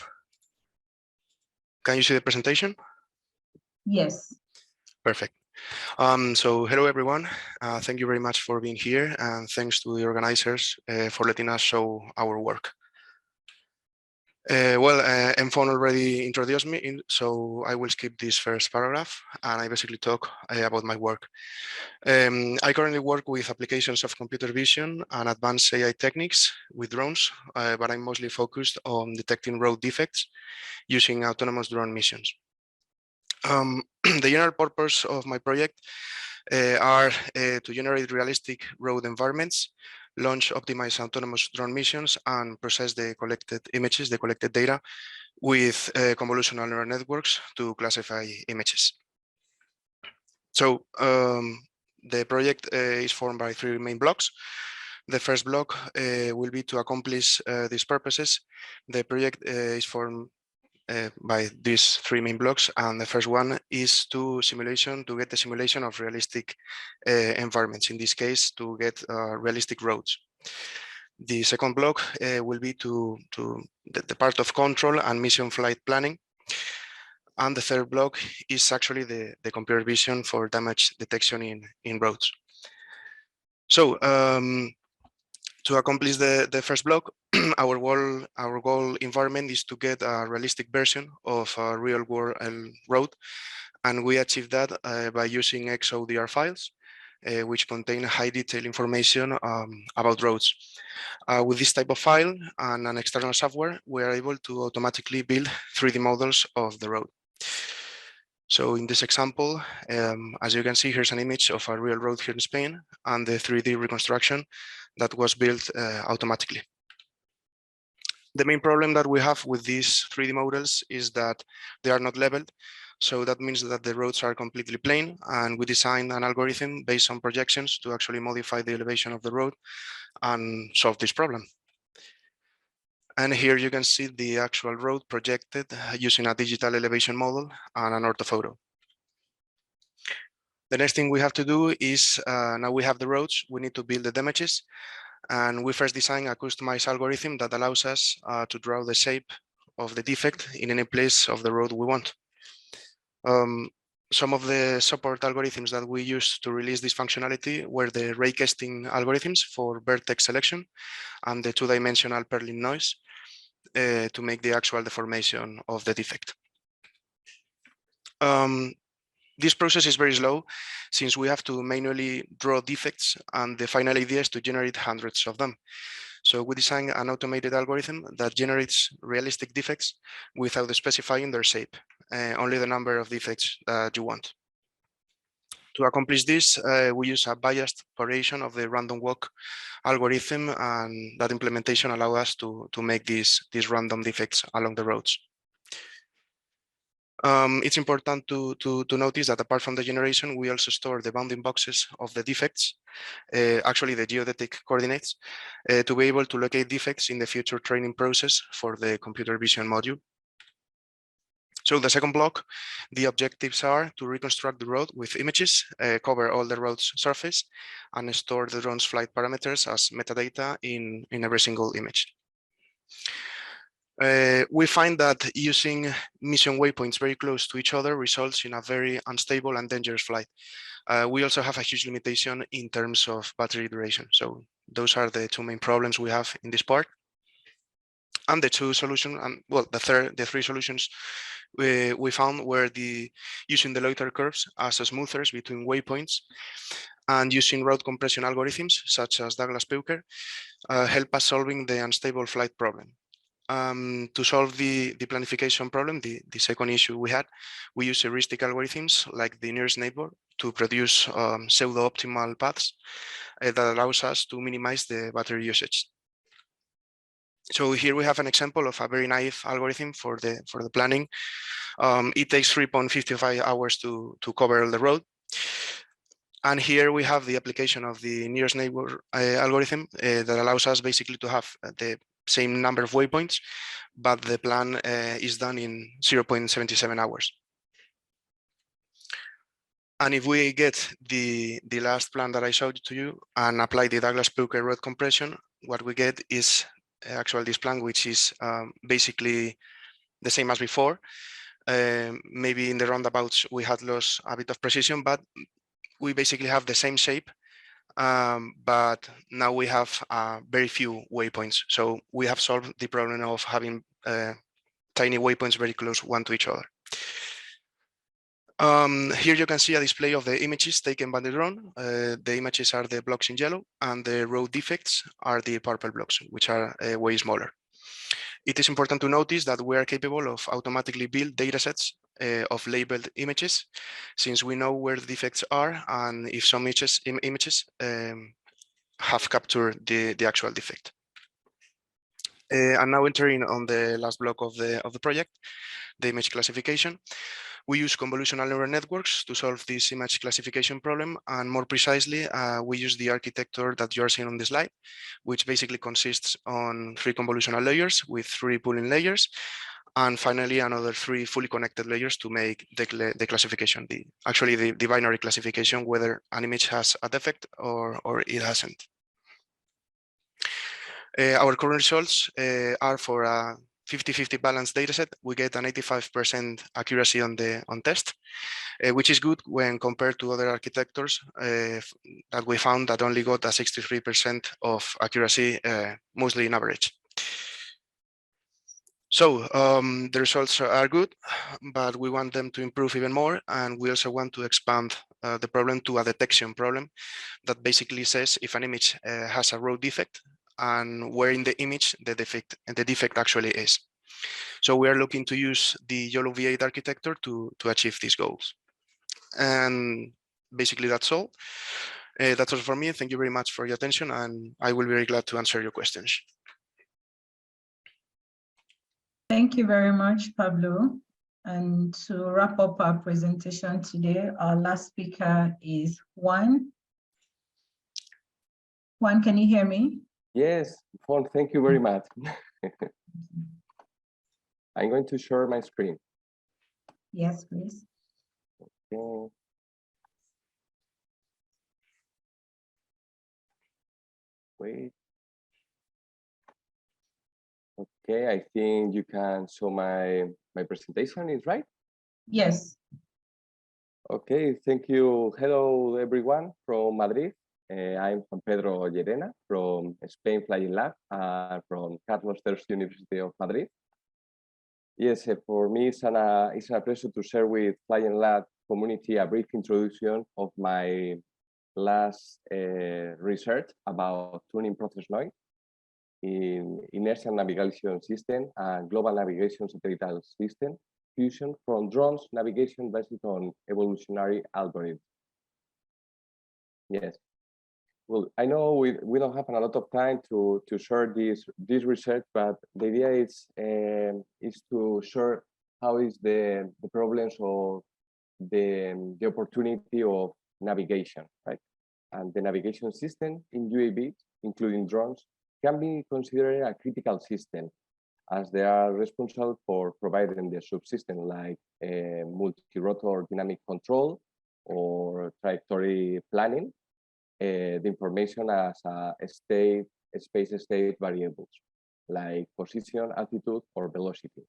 you see the presentation? Yes. Perfect. So hello everyone. Thank you very much for being here, and thanks to the organizers for letting us show our work. Enfon already introduced me, so I will skip this first paragraph and I basically talk about my work. I currently work with applications of computer vision and advanced AI techniques with drones, but I'm mostly focused on detecting road defects using autonomous drone missions. The general purpose of my project are to generate realistic road environments, launch optimized autonomous drone missions, and process the collected images, the collected data with convolutional neural networks to classify images. So the project is formed by 3 main blocks. The first block will be to accomplish these purposes. The project is formed by these 3 main blocks, and the first one is to get the simulation of realistic environments, in this case to get realistic roads. The second block will be to the part of control and mission flight planning, and the third block is actually the computer vision for damage detection in roads. So to accomplish the first block, our goal environment is to get a realistic version of a real world road, and we achieve that by using XODR files, which contain high detail information about roads. With this type of file and an external software, we are able to automatically build 3D models of the road. So in this example, as you can see, here's an image of a real road here in Spain and the 3D reconstruction that was built automatically. The main problem that we have with these 3D models is that they are not leveled. So that means that the roads are completely plain, and we designed an algorithm based on projections to actually modify the elevation of the road and solve this problem. And here you can see the actual road projected using a digital elevation model and an orthophoto. The next thing we have to do is, now we have the roads, we need to build the damages. And we first design a customized algorithm that allows us to draw the shape of the defect in any place of the road we want. Some of the support algorithms that we used to release this functionality were the ray casting algorithms for vertex selection and the 2-dimensional Perlin noise to make the actual deformation of the defect. This process is very slow since we have to manually draw defects, and the final idea is to generate hundreds of them. So we designed an automated algorithm that generates realistic defects without specifying their shape, only the number of defects that you want. To accomplish this, we use a biased variation of the random walk algorithm, and that implementation allows us to make these random defects along the roads. It's important to notice that apart from the generation, we also store the bounding boxes of the defects, actually the geodetic coordinates, to be able to locate defects in the future training process for the computer vision module. So the second block, the objectives are to reconstruct the road with images, cover all the road's surface, and store the drone's flight parameters as metadata in every single image. We find that using mission waypoints very close to each other results in a very unstable and dangerous flight. We also have a huge limitation in terms of battery duration. So those are the 2 main problems we have in this part. And the 2 solutions, and well, the 3 solutions we found were using the loiter curves as smoothers between waypoints, and using route compression algorithms such as Douglas-Peuker help us solving the unstable flight problem. To solve the planification problem, the second issue we had, we use heuristic algorithms like the nearest neighbor to produce pseudo-optimal paths that allows us to minimize the battery usage. So here we have an example of a very naive algorithm for the planning. It takes 3.55 hours to cover the road. And here we have the application of the nearest neighbor algorithm that allows us basically to have the same number of waypoints, but the plan is done in 0.77 hours. And if we get the last plan that I showed to you and apply the Douglas-Peuker route compression, what we get is actual this plan, which is basically the same as before. Maybe in the roundabouts we had lost a bit of precision, but we basically have the same shape, but now we have very few waypoints. So we have solved the problem of having tiny waypoints very close one to each other. Here you can see a display of the images taken by the drone. The images are the blocks in yellow, and the road defects are the purple blocks, which are way smaller. It is important to notice that we are capable of automatically build datasets of labeled images, since we know where the defects are and if some images have captured the actual defect. And now entering on the last block of the project, the image classification. We use convolutional neural networks to solve this image classification problem. And more precisely, we use the architecture that you're seeing on the slide, which basically consists on 3 convolutional layers with 3 pooling layers. And finally, another 3 fully connected layers to make the classification, the binary classification, whether an image has a defect or it hasn't. Our current results are for a 50-50 balanced dataset. We get an 85% accuracy on test, which is good when compared to other architectures that we found that only got a 63% of accuracy, mostly in average. So the results are good, but we want them to improve even more. And we also want to expand the problem to a detection problem that basically says if an image has a road defect and where in the image the defect actually is. So we are looking to use the YOLO V8 architecture to achieve these goals. And basically that's all. That's all for me. Thank you very much for your attention, and I will be very glad to answer your questions. Thank you very much, Pablo. And to wrap up our presentation today, our last speaker is Juan. Juan, can you hear me? Yes, Juan, thank you very much. I'm going to share my screen. Yes, please. Okay. Wait. Okay, I think you can show my presentation, is right? Yes. Okay, thank you. Hello, everyone from Madrid. I'm Juan Pedro Llerena from Spain Flying Lab from Carlos III University of Madrid. Yes, for me it's a pleasure to share with Flying Lab community a brief introduction of my last research about tuning process noise in inertial navigation system and global navigation satellite system fusion from drones navigation based on evolutionary algorithms. Yes. Well, I know we don't have a lot of time to share this research, but the idea is to share how is the problems of the opportunity of navigation, right? And the navigation system in UAV, including drones, can be considered a critical system as they are responsible for providing the subsystem like multi-rotor dynamic control or trajectory planning, the information as space state variables like position, altitude, or velocity.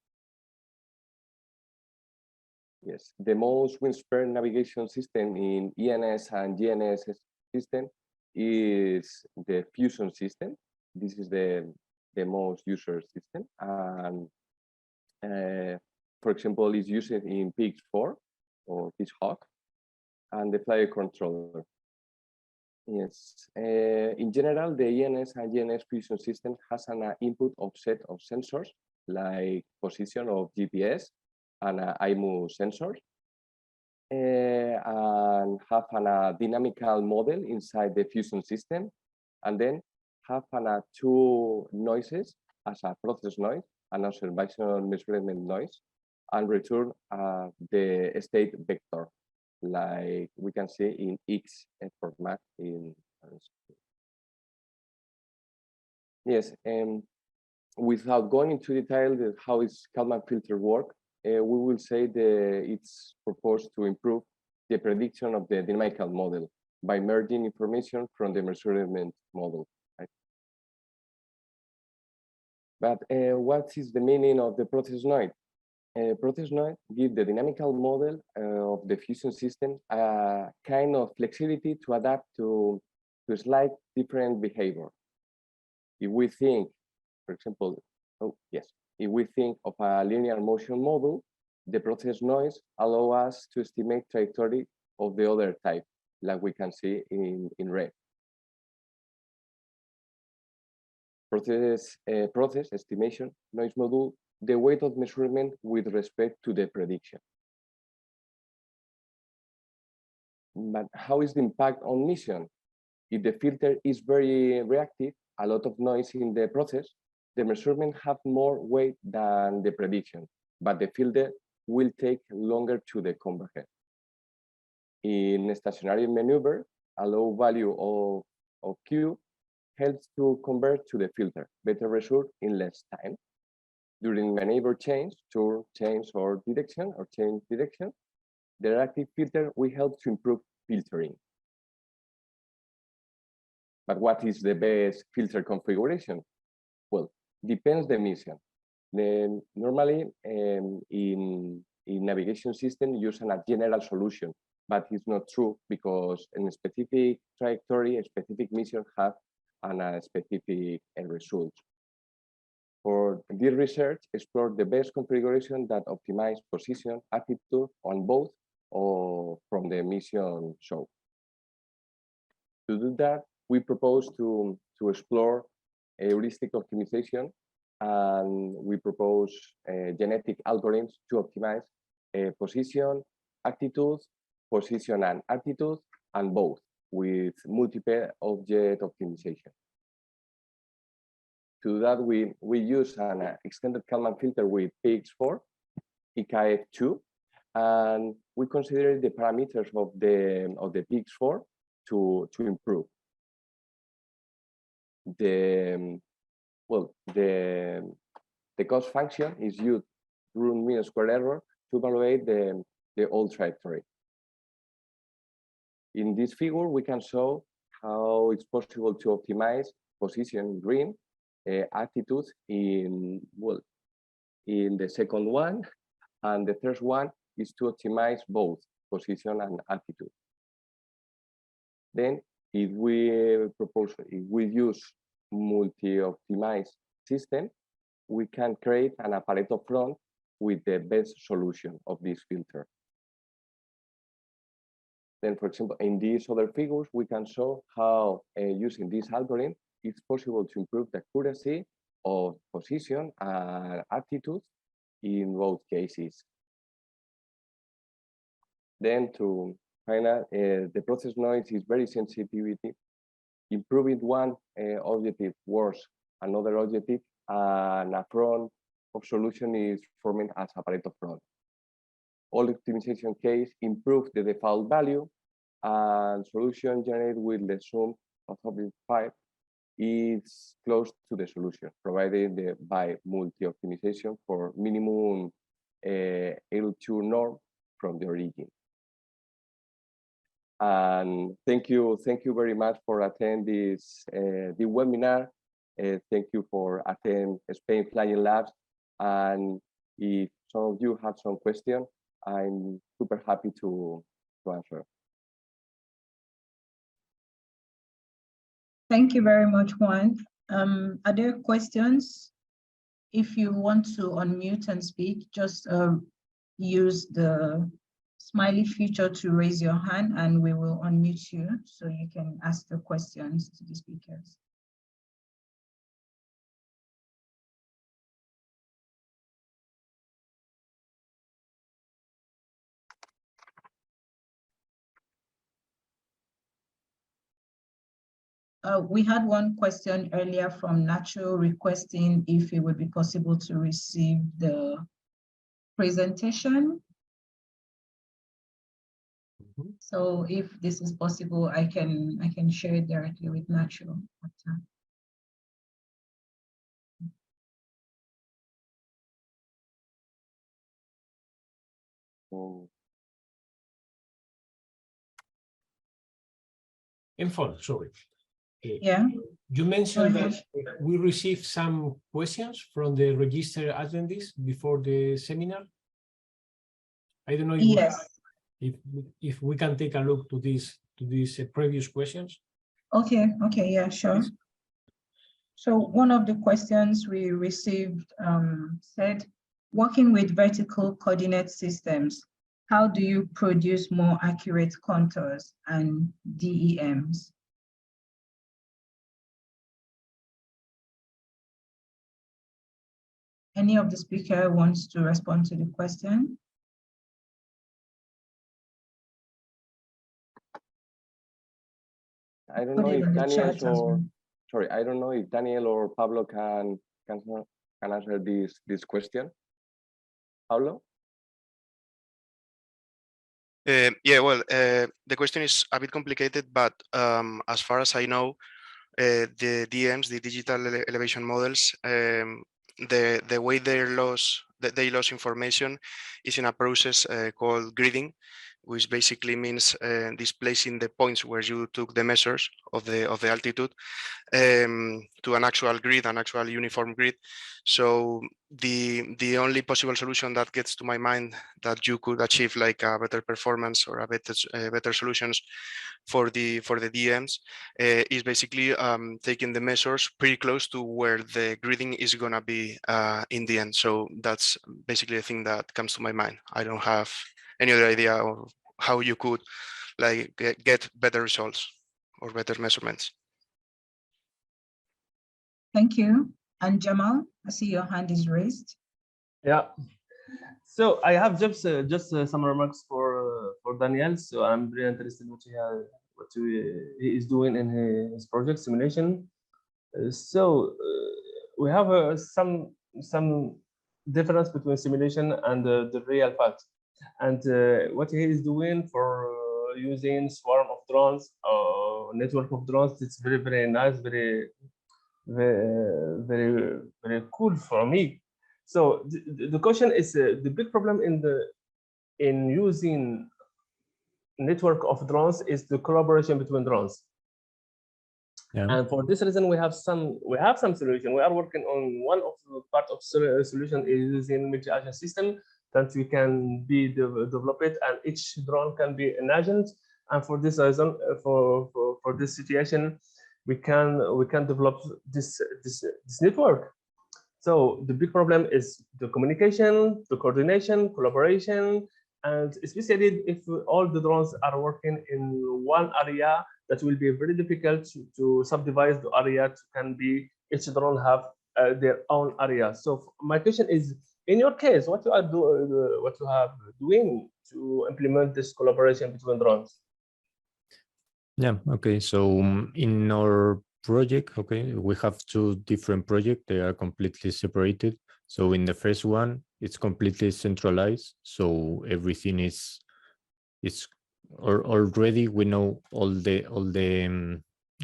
Yes, the most widespread navigation system in ENS and GNS system is the fusion system. This is the most user system, and for example, is used in PX4 or PXHawk and the flyer controller. Yes, in general, the ENS and GNS fusion system has an input offset of sensors like position of GPS and IMU sensors, and have a dynamical model inside the fusion system, and then have 2 noises as a process noise and observation measurement noise, and return the state vector, like we can see in X format in. Yes, and without going into detail how is Kalman filter work, we will say that it's proposed to improve the prediction of the dynamical model by merging information from the measurement model. Right? But what is the meaning of the process noise? Process noise gives the dynamical model of the fusion system a kind of flexibility to adapt to slight different behavior. If we think, for example, if we think of a linear motion model, the process noise allows us to estimate trajectory of the other type, like we can see in red. Process estimation noise module, the weight of measurement with respect to the prediction. But how is the impact on mission? If the filter is very reactive, a lot of noise in the process, the measurement have more weight than the prediction, but the filter will take longer to the converge. In stationary maneuver, a low value of Q helps to convert to the filter, better result in less time. During maneuver change, turn, change, or change direction, the reactive filter will help to improve filtering. But what is the best filter configuration? Well, depends the mission. Then normally in navigation system using a general solution, but it's not true because in a specific trajectory, a specific mission have a specific result. For this research, explore the best configuration that optimize position, attitude on both or from the mission show. To do that, we propose to explore heuristic optimization, and we propose genetic algorithms to optimize position, attitude, position and attitude, and both with multiple object optimization. To do that, we use an extended Kalman filter with PX4, EKF2, and we consider the parameters of the PX4 to improve. The cost function is used root mean square error to evaluate the old trajectory. In this figure, we can show how it's possible to optimize position in green, attitude in the second one, and the third one is to optimize both position and attitude. Then, if we use multi-optimized system, we can create an Pareto front with the best solution of this filter. Then, for example, in these other figures, we can show how using this algorithm, it's possible to improve the accuracy of position and attitude in both cases. Then to final, the process noise is very sensitivity. Improving one objective worse another objective, and a front of solution is formed as a Pareto front. All optimization case improve the default value, and solution generated with the sum of objective 5 is close to the solution, provided by multi-optimization for minimum L2 norm from the origin. And thank you very much for attending this the webinar. Thank you for attending Spain Flying Labs. And if some of you have some questions, I'm super happy to answer. Thank you very much, Juan. Are there questions? If you want to unmute and speak, just use the smiley feature to raise your hand and we will unmute you so you can ask the questions to the speakers. We had one question earlier from Nacho requesting if it would be possible to receive the presentation. Mm-hmm. So if this is possible, I can share it directly with Nacho. In phone, sorry. Yeah. You mentioned Go that we received some questions from the registered attendees before the seminar. I don't know if, Yes. if we can take a look to these previous questions. Okay. Okay. Yeah, sure. Please. So one of the questions we received said, working with vertical coordinate systems, how do you produce more accurate contours and DEMs? Any of the speaker wants to respond to the question? I don't Put know it if in the Daniel chat as or well. sorry, I don't know if Daniel or Pablo can answer this question. Pablo? Yeah, well, the question is a bit complicated, but as far as I know, the DMs, the digital elevation models, the way they lose information is in a process called gridding, which basically means displacing the points where you took the measures of the altitude to an actual grid, an actual uniform grid. So the only possible solution that gets to my mind that you could achieve like a better performance or a better solutions for the DMs is basically taking the measures pretty close to where the gridding is gonna be in the end. So that's basically the thing that comes to my mind. I don't have any other idea of how you could like get better results or better measurements. Thank you. And Jamal, I see your hand is raised. Yeah. So I have just some remarks for Daniel. So I'm very interested in what he is doing in his project simulation. We have some difference between simulation and the real fact. And what he is doing for using swarm of drones or network of drones, it's very nice, very cool for me. So the question is the big problem in using network of drones is the collaboration between drones. Yeah. And for this reason, we have some solution. We are working on one of the part of solution is using multi-agent system that we can be developed, and each drone can be an agent. And for this reason, for this situation, we can develop this network. So the big problem is the communication, the coordination, collaboration, and especially if all the drones are working in one area, that will be very difficult to subdivide the area. Can be each drone have their own area. So my question is, in your case, what you are doing to implement this collaboration between drones? Yeah. Okay. So in our project, okay, we have two different projects. They are completely separated. So in the first one, it's completely centralized. So everything is already we know all the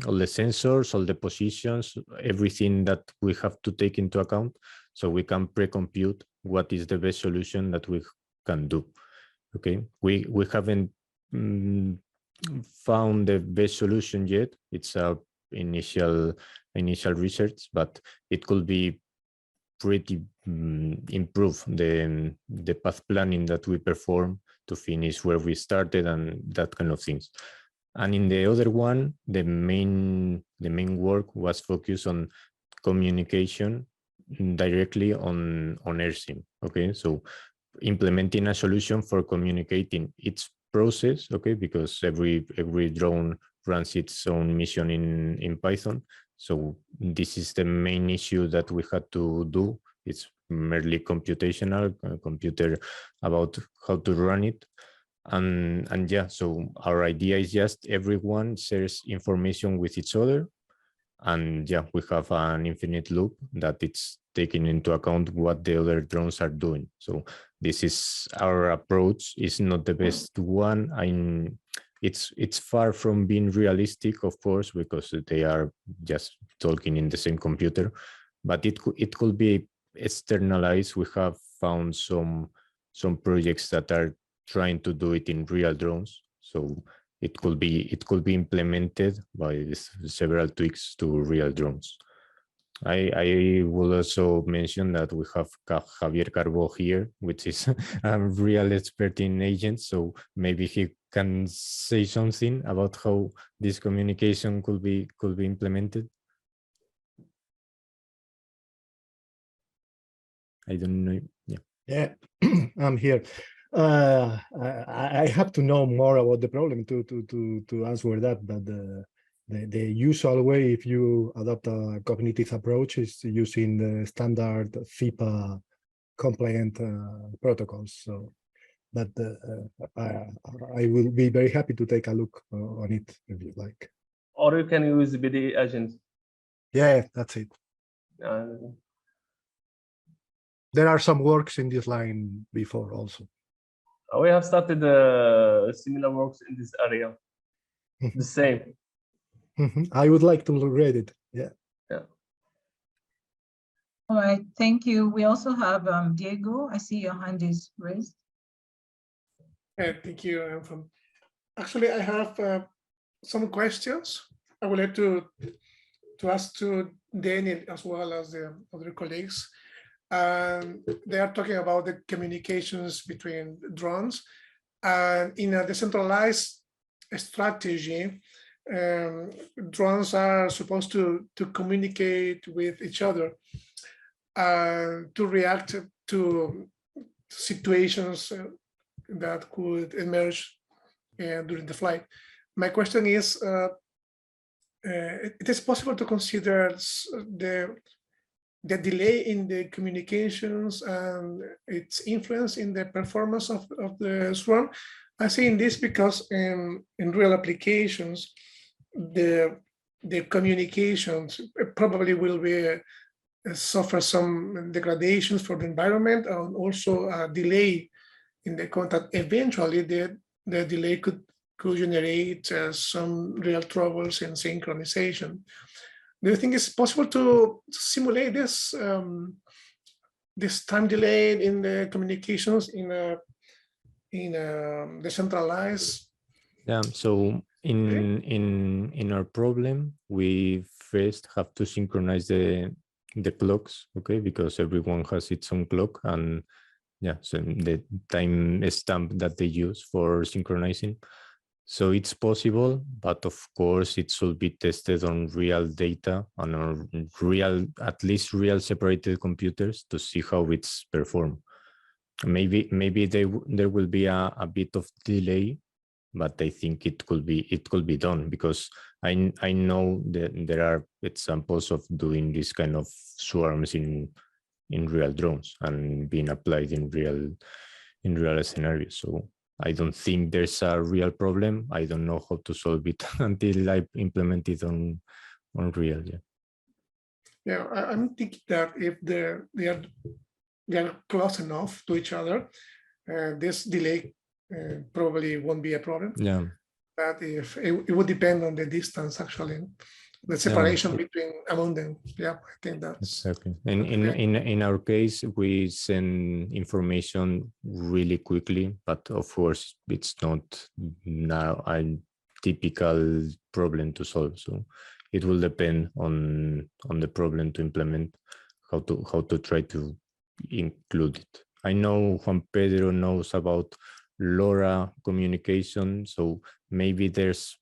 sensors, all the positions, everything that we have to take into account. So we can pre-compute what is the best solution that we can do. Okay, we haven't found the best solution yet. It's a initial research, but it could be pretty improve the path planning that we perform to finish where we started and that kind of things. And in the other one, the main work was focused on communication directly on AirSim. Okay, so implementing a solution for communicating its process, okay, because every drone runs its own mission in Python. So this is the main issue that we had to do. It's merely computational, computer about how to run it. And yeah, so our idea is just everyone shares information with each other. And yeah, we have an infinite loop that it's taking into account what the other drones are doing. So this is our approach. It's not the best one. It's far from being realistic, of course, because they are just talking in the same computer, but it could be externalized. We have found some projects that are trying to do it in real drones. So it could be implemented by several tweaks to real drones. I will also mention that we have Javier Carbo here, which is a real expert in agents. So maybe he can say something about how this communication could be implemented. I don't know. Yeah, I'm here. I have to know more about the problem to answer that. But the usual way, if you adopt a cognitive approach, is using the standard FIPA compliant protocols. So, but I will be very happy to take a look on it if you like. Or you can use BD agent. Yeah, that's it. There are some works in this line before also. We have started similar works in this area. The same. I would like to read it. Yeah. Yeah. All right, thank you. We also have Diego. I see your hand is raised. Thank you. Actually, I have some questions. I would like to ask to Daniel as well as the other colleagues. They are talking about the communications between drones. And in a decentralized strategy, drones are supposed to communicate with each other to react to situations that could emerge during the flight. My question is, it is possible to consider the delay in the communications and its influence in the performance of the swarm? I'm saying this because in real applications, the communications probably will be suffer some degradations for the environment and also a delay in the contact. Eventually, the delay could generate some real troubles in synchronization. Do you think it's possible to simulate this this time delay in the communications in a decentralized? Yeah. So in our problem, we first have to synchronize the clocks, okay, because everyone has its own clock, and yeah, so the time stamp that they use for synchronizing. So it's possible, but of course it should be tested on real data and on real, at least real separated computers to see how it's performed. Maybe there will be a bit of delay, but I think it could be done, because I know that there are examples of doing this kind of swarms in real drones and being applied in real scenarios. So I don't think there's a real problem. I don't know how to solve it until I implement it on real. Yeah. Yeah, I'm thinking that if they are close enough to each other, this delay probably won't be a problem. Yeah. But if it would depend on the distance, actually, the separation between among them. Yeah, I think that's exactly. In our case, we send information really quickly, but of course it's not now a typical problem to solve. So it will depend on the problem to implement, how to try to include it. I know Juan Pedro knows about LoRa communication, so maybe there's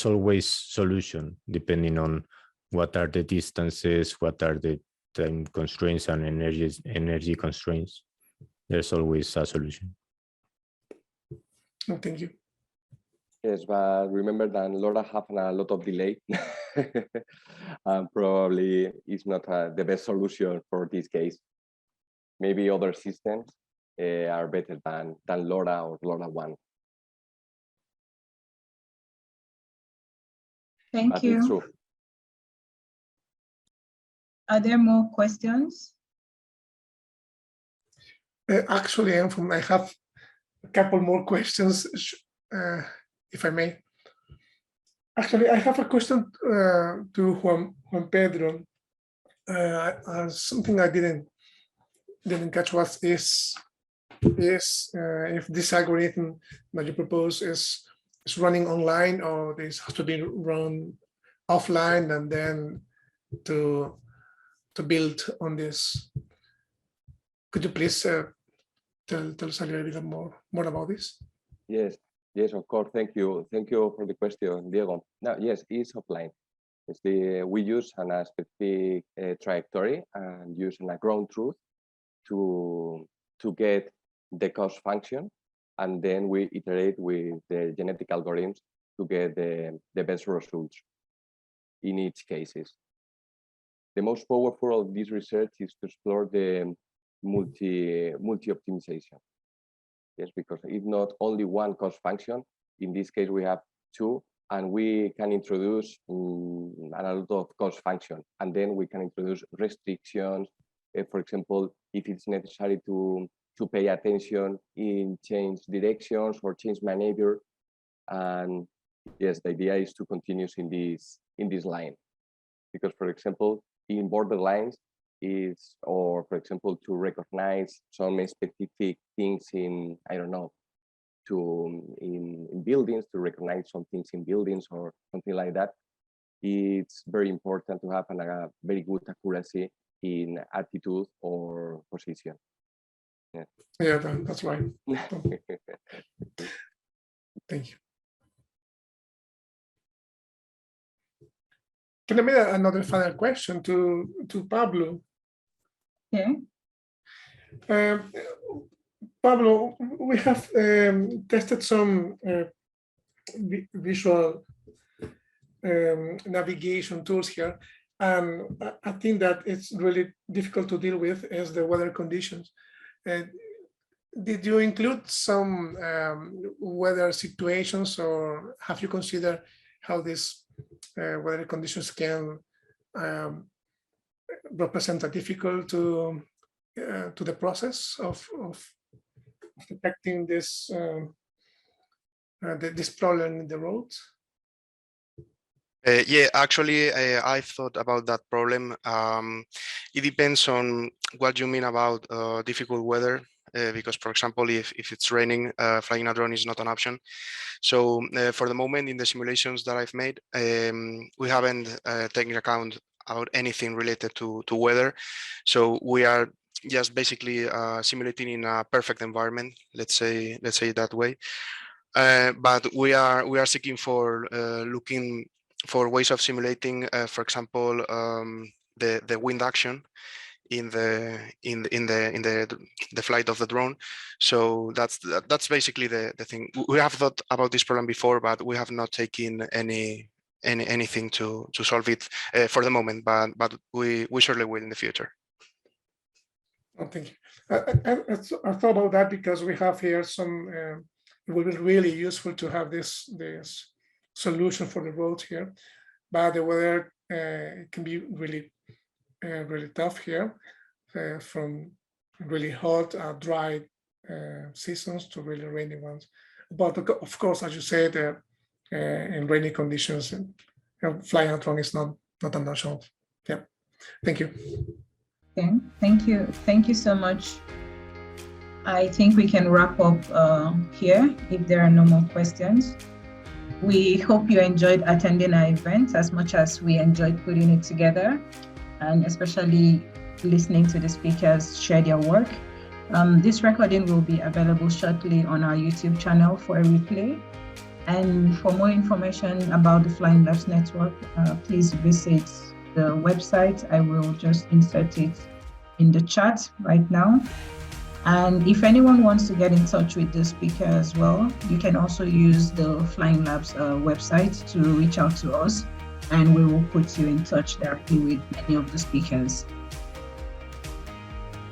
always solution depending on what are the distances, what are the time constraints and energy constraints. There's always a solution. No, thank you. Yes, but remember that LoRa have a lot of delay, and probably it's not the best solution for this case. Maybe other systems are better than LoRa or LoRaWAN. Thank you. It's true. Are there more questions? Actually, I have a couple more questions, if I may. Actually, I have a question to Juan Pedro. Something I didn't catch was if this algorithm that you propose is is running online, or this has to be run offline and then to build on this? Could you please tell us a little bit more about this? Yes, of course. Thank you for the question, Diego. Now, yes, it's offline. We use a specific trajectory and using a ground truth to get the cost function, and then we iterate with the genetic algorithms to get the best results in each cases. The most powerful of this research is to explore the multi-optimization. Yes, because it's not only one cost function. In this case, we have two, and we can introduce a lot of cost function, and then we can introduce restrictions. For example, if it's necessary to pay attention in change directions or change behavior. And yes, the idea is to continue in this line, because, for example, in borderlines or for example, to recognize some specific things in, I don't know, in buildings, to recognize some things in buildings or something like that, it's very important to have a very good accuracy in attitude or position. Yeah, that's right. Thank you. Can I make another final question to Pablo? Yeah. Pablo, we have tested some visual navigation tools here, and I think that it's really difficult to deal with is the weather conditions. Did you include some weather situations, or have you considered how these weather conditions can represent a difficult to the process of detecting this this problem in the roads? Yeah, actually, I thought about that problem. It depends on what you mean about difficult weather, because, for example, if it's raining, flying a drone is not an option. So for the moment, in the simulations that I've made, we haven't taken account about anything related to weather. So we are just basically simulating in a perfect environment, let's say it that way. But we are seeking for looking for ways of simulating, for example, the wind action in the flight of the drone. So that's basically the thing. We have thought about this problem before, but we have not taken anything to solve it for the moment. But we surely will in the future. Oh, thank you. I thought about that because we have here some. It will be really useful to have this solution for the roads here, but the weather can be really tough here, from really hot, dry seasons to really rainy ones. But of course, as you said, in rainy conditions, flying a drone is not an option. Yeah, thank you. Okay, thank you so much. I think we can wrap up here if there are no more questions. We hope you enjoyed attending our event as much as we enjoyed putting it together, and especially listening to the speakers share their work. This recording will be available shortly on our YouTube channel for a replay. And for more information about the Flying Labs Network, please visit the website. I will just insert it in the chat right now. And if anyone wants to get in touch with the speaker as well, you can also use the Flying Labs website to reach out to us, and we will put you in touch directly with any of the speakers.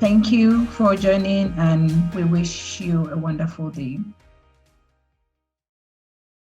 Thank you for joining, and we wish you a wonderful day.